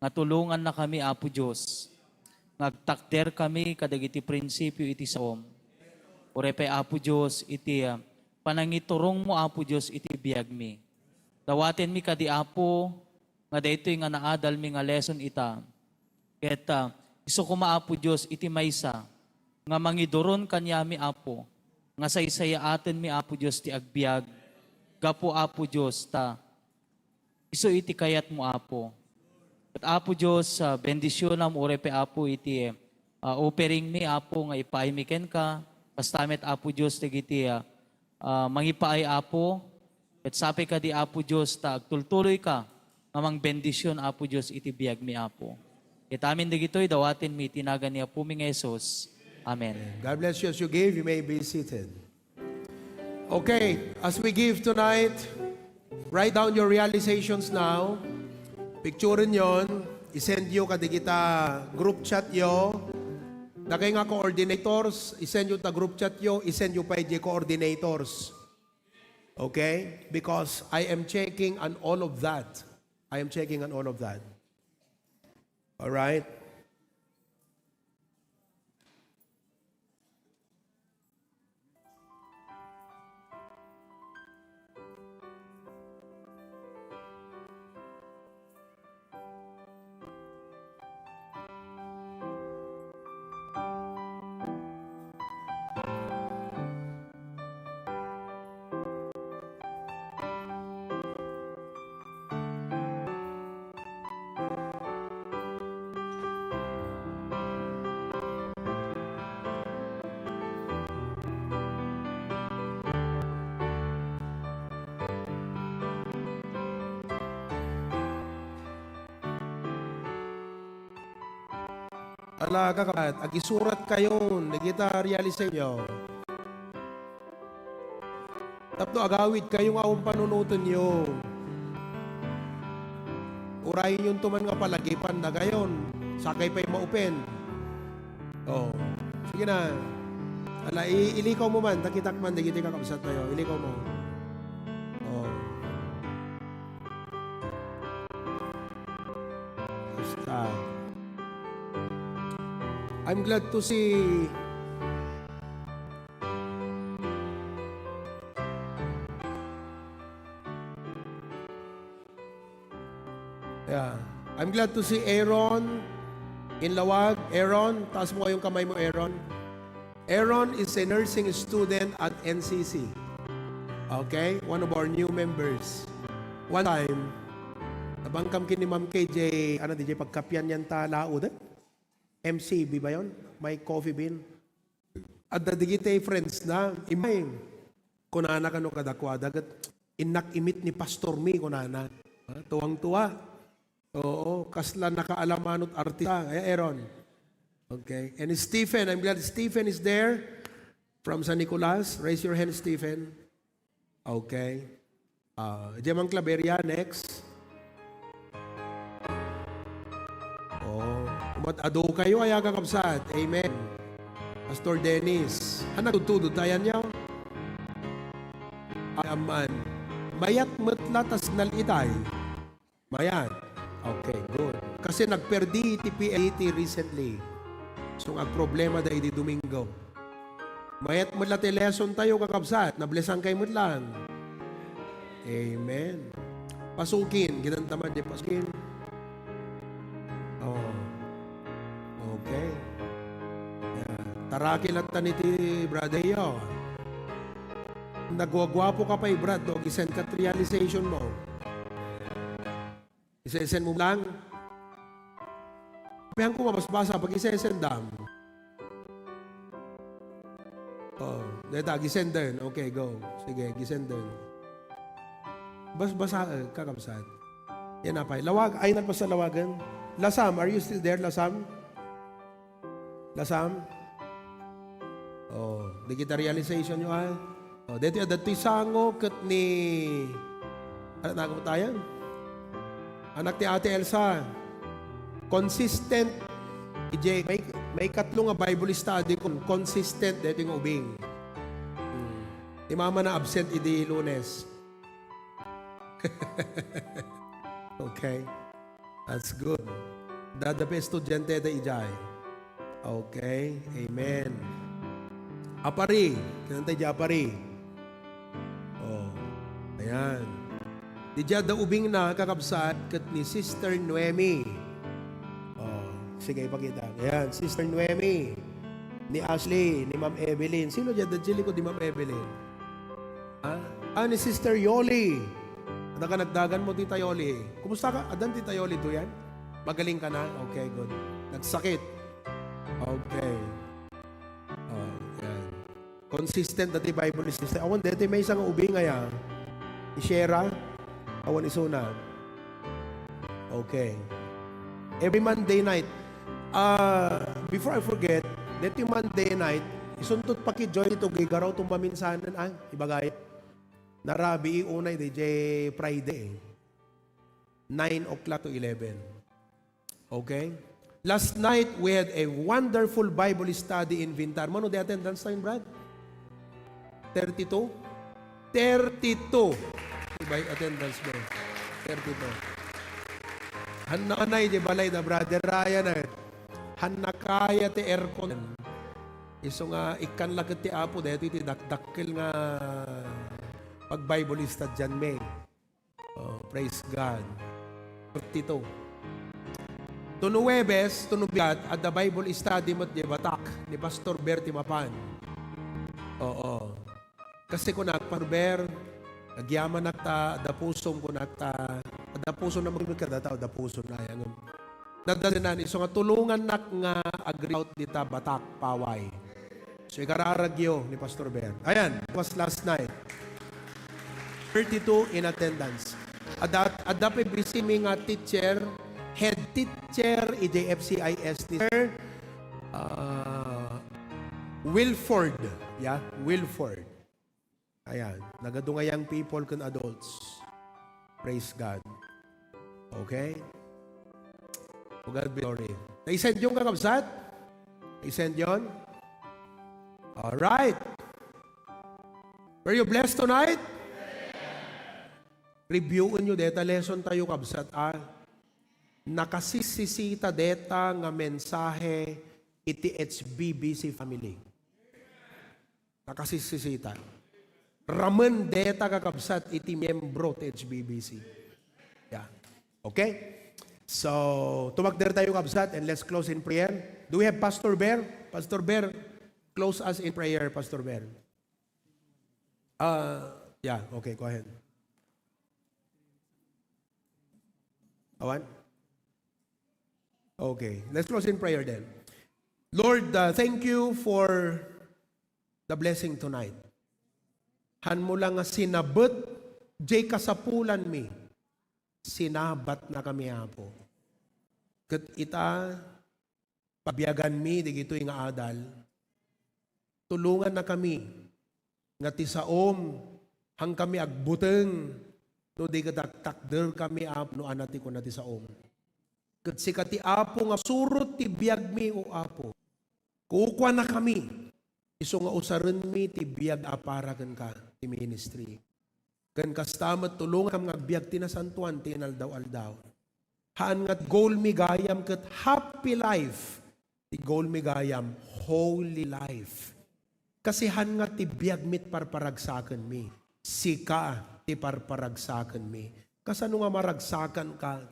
nga tulungan na kami apo Diyos. Nagtakder kami kadagiti prinsipyo iti saom. Orepay apo Diyos iti panangiturong mo apo Diyos iti biyag mi. Dawaten mi kadi apo nga daytoy nga naadal mi nga lesson ita. Ket isu kuma apo Diyos iti maysa nga mangiduron kanyami apo nga saysaya aten mi apo Diyos ti agbiag. Gapo apo Diyos ta isu iti kayat mo apo. At apo Diyos, bendisyon nam orepe apo iti offering mi apo nga ipaimiken ka. Pastamit apo Diyos iti mangipaay apo. At sapi ka di apo Diyos ta agtultuloy ka nga mang bendisyon apo Diyos iti biyag mi apo. Ita amin digitoy dawatin mi tinagan ni apo mi nga Jesus. Amen. God bless you as you give. You may be seated. Okay, as we give tonight, write down your realizations now. Picturein yon, isend yo kadi kita group chat yo. Nakay nga coordinators, isend yo ta group chat yo, isend yo pa coordinators. Okay? Because I am checking on all of that. I am checking on all of that. All right? Alaga ka, agisurat kayo, nagita realize nyo. Tapno agawid kayo nga akong panunutan nyo. Urayin yung tuman nga palagipan na gayon. Sakay pa'y maupen. Oh, sige na. Ala, ilikaw mo man, takitak man, digiti ka kapsat tayo. Ilikaw mo. Oh. Basta. I'm glad to see I'm glad to see Aaron in Lawag. Aaron, taas mo yung kamay mo, Aaron. Aaron is a nursing student at NCC. Okay? One of our new members. One time, nabangkam kini Ma'am KJ, DJ, pagkapyan yan ta laod eh? MCB ba yun? May coffee bean. At dadigitay friends na, imay, kunana ka no kadakwa, dagat inak-imit ni Pastor Mi, kunana. Tuwang-tuwa. Oo, kasla nakaalamanot artista. Ay, Aaron. Okay. And Stephen, I'm glad Stephen is there from San Nicolas. Raise your hand, Stephen. Okay. Jemang Claveria, next. Oh, But ado kayo ay kakabsat. Amen. Pastor Dennis. Nagtutudod tayo niya. Aman. Mayat matlatas nal itay. Mayat. Okay, good. Kasi nagperdi iti PLT recently. So, ang problema da iti Domingo. Mayat matlat lesson tayo kakabsat. Nablesan kayo matlang. Amen. Pasukin. Ginantaman di pasukin. Oh. Okay. Yeah. Tarakil at taniti, brother yo. Nagwagwapo ka pa brad. No? Isend ka realization mo. Isend mo lang. Payan ko mabasbasa pag isend dam. Oh, deta gisend din. Okay, go. Sige, gisend din. Basa kakabsat. Yan na pa. Lawag, ay nagpasa lawagan. Lasam, are you still there, Lasam? Lasam? Oh, di kita realization nyo ay. Oh, dito dati sango kat ni ano na tayo? Anak ni Ate Elsa. Consistent. EJ, may katlo nga Bible study kung consistent dito yung ubing. Di mama na absent idi Lunes. Okay. That's good. Dadape estudyante da ijay. Okay. Amen. Apari. Kinantay di apari. Oh. Ayan. Di dya da ubing na kakabsat kat ni Sister Noemi. Oh. Sige, ipakita. Ayan. Sister Noemi. Ni Ashley. Ni Ma'am Evelyn. Sino dya da jili ko di Ma'am Evelyn? Ni Sister Yoli. Nagdagan mo, Tita Yoli. Kumusta ka? Adan, Tita Yoli, to yan? Magaling ka na? Okay, good. Nagsakit. Okay. Oh, yan. Consistent dati Bible is system. Awan, dati may isang ubing ngaya. I-share. Awan isuna. Okay. Every Monday night. Before I forget, dati Monday night, isuntot pa ki-join ito, gigaraw itong paminsanan. Ibagay. Narabi, unay, DJ Friday. 9 o'clock to 11. Okay? Last night, we had a wonderful Bible study in Vintar. Mano the attendance time, Brad? 32? 32. Iba yung attendance mo. 32. Hanna-anay, di balay na, Brother Ryan. Hanna-kaya ti aircon. Iso nga, ikan lagat ti apo, dito iti dakdakil nga pag-Bibleista dyan, may. Oh, praise God. 32. Tunuwebes, tunubigat, at the Bible study mo di Batak, ni Pastor Bertie Mapan. Oo. Kasi kung nagparber, nagyaman nakta, dapusom ko nakta, dapusom na magkakadataw, dapusom na yan. Nadalinan, iso nga tulungan nak nga agree out dita Batak, Paway. So, ikararagyo ni Pastor Ber. Ayan, it was last night. 32 in attendance. Adape busy mi nga teacher, head teacher, EJFCIS teacher, Wilford. Yeah, Wilford. Ayan, nagadungayang people kun adults. Praise God. Okay? To God be glory. Na-send yung kakabsat? Na-send yun? Alright. Were you blessed tonight? Reviewin nyo deta lesson tayo kabsat. Nakasisisita deta nga mensahe iti HBBC family. Nakasisisita. Ramen deta kakabsat iti membro ti HBBC. Yeah. Okay? So, tumagder tayo kabsat and let's close in prayer. Do we have Pastor Bear? Pastor Bear, close us in prayer, Pastor Bear. Yeah, okay, go ahead. Awan? Okay, let's close in prayer then. Lord, thank you for the blessing tonight. Han mo lang nga sinabot, jay kasapulan mi, sinabat na kami apo. Kat ita, pabiyagan mi, digito yung adal, tulungan na kami, nga tisaom, hang kami agbuteng, no di kataktakder kami ap, no anati ko na tisaom. Kat si kati Apo nga surot ti biyag mi o Apo. Kukwa na kami. Iso nga usaran mi ti biyag apara kan ka ti ministry. Kan kastamat tulungan kam nga biyag ti nasantuan ti inaldaw-aldaw. Haan nga goal mi gayam kat happy life. Ti goal mi gayam holy life. Kasi han nga ti biyag mit parparagsakan mi. Sika ti parparagsakan mi. Kasano nga maragsakan ka,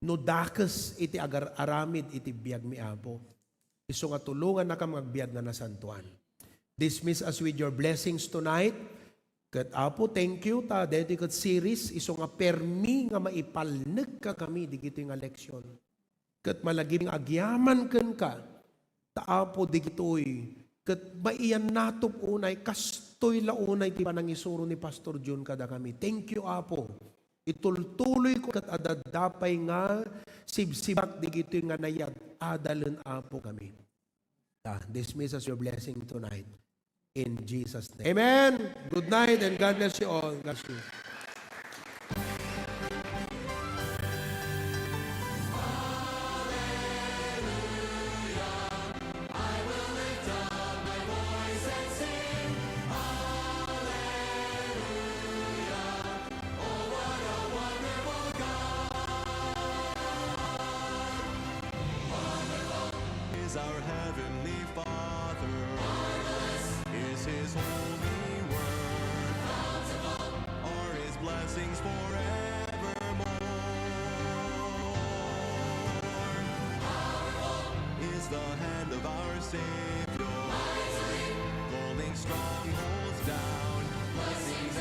no dakas iti aramid iti biyag mi Apo. Iso nga tulungan na ka magbiyag nga nasantuan. Dismiss us with your blessings tonight. Kat Apo, thank you ta dedicat series. Iso nga permi nga maipalnag ka kami di gito nga leksyon. Kat malaging agyaman ken ka. Ta Apo di gito'y. Kat maiyan natop unay, kastoy launay ti panangisuro ni Pastor John kada kami. Thank you Apo. Itultuloy ko kat adadapay nga sibsibak di gito nga nayag adalan Apo kami. Dismiss us your blessing tonight. In Jesus' name. Amen. Good night and God bless you all. God bless you. Is our heavenly Father. Marvelous is His holy word. Bountiful are His blessings forevermore. Powerful is the hand of our Savior. Mighty pulling strongholds down. Blessings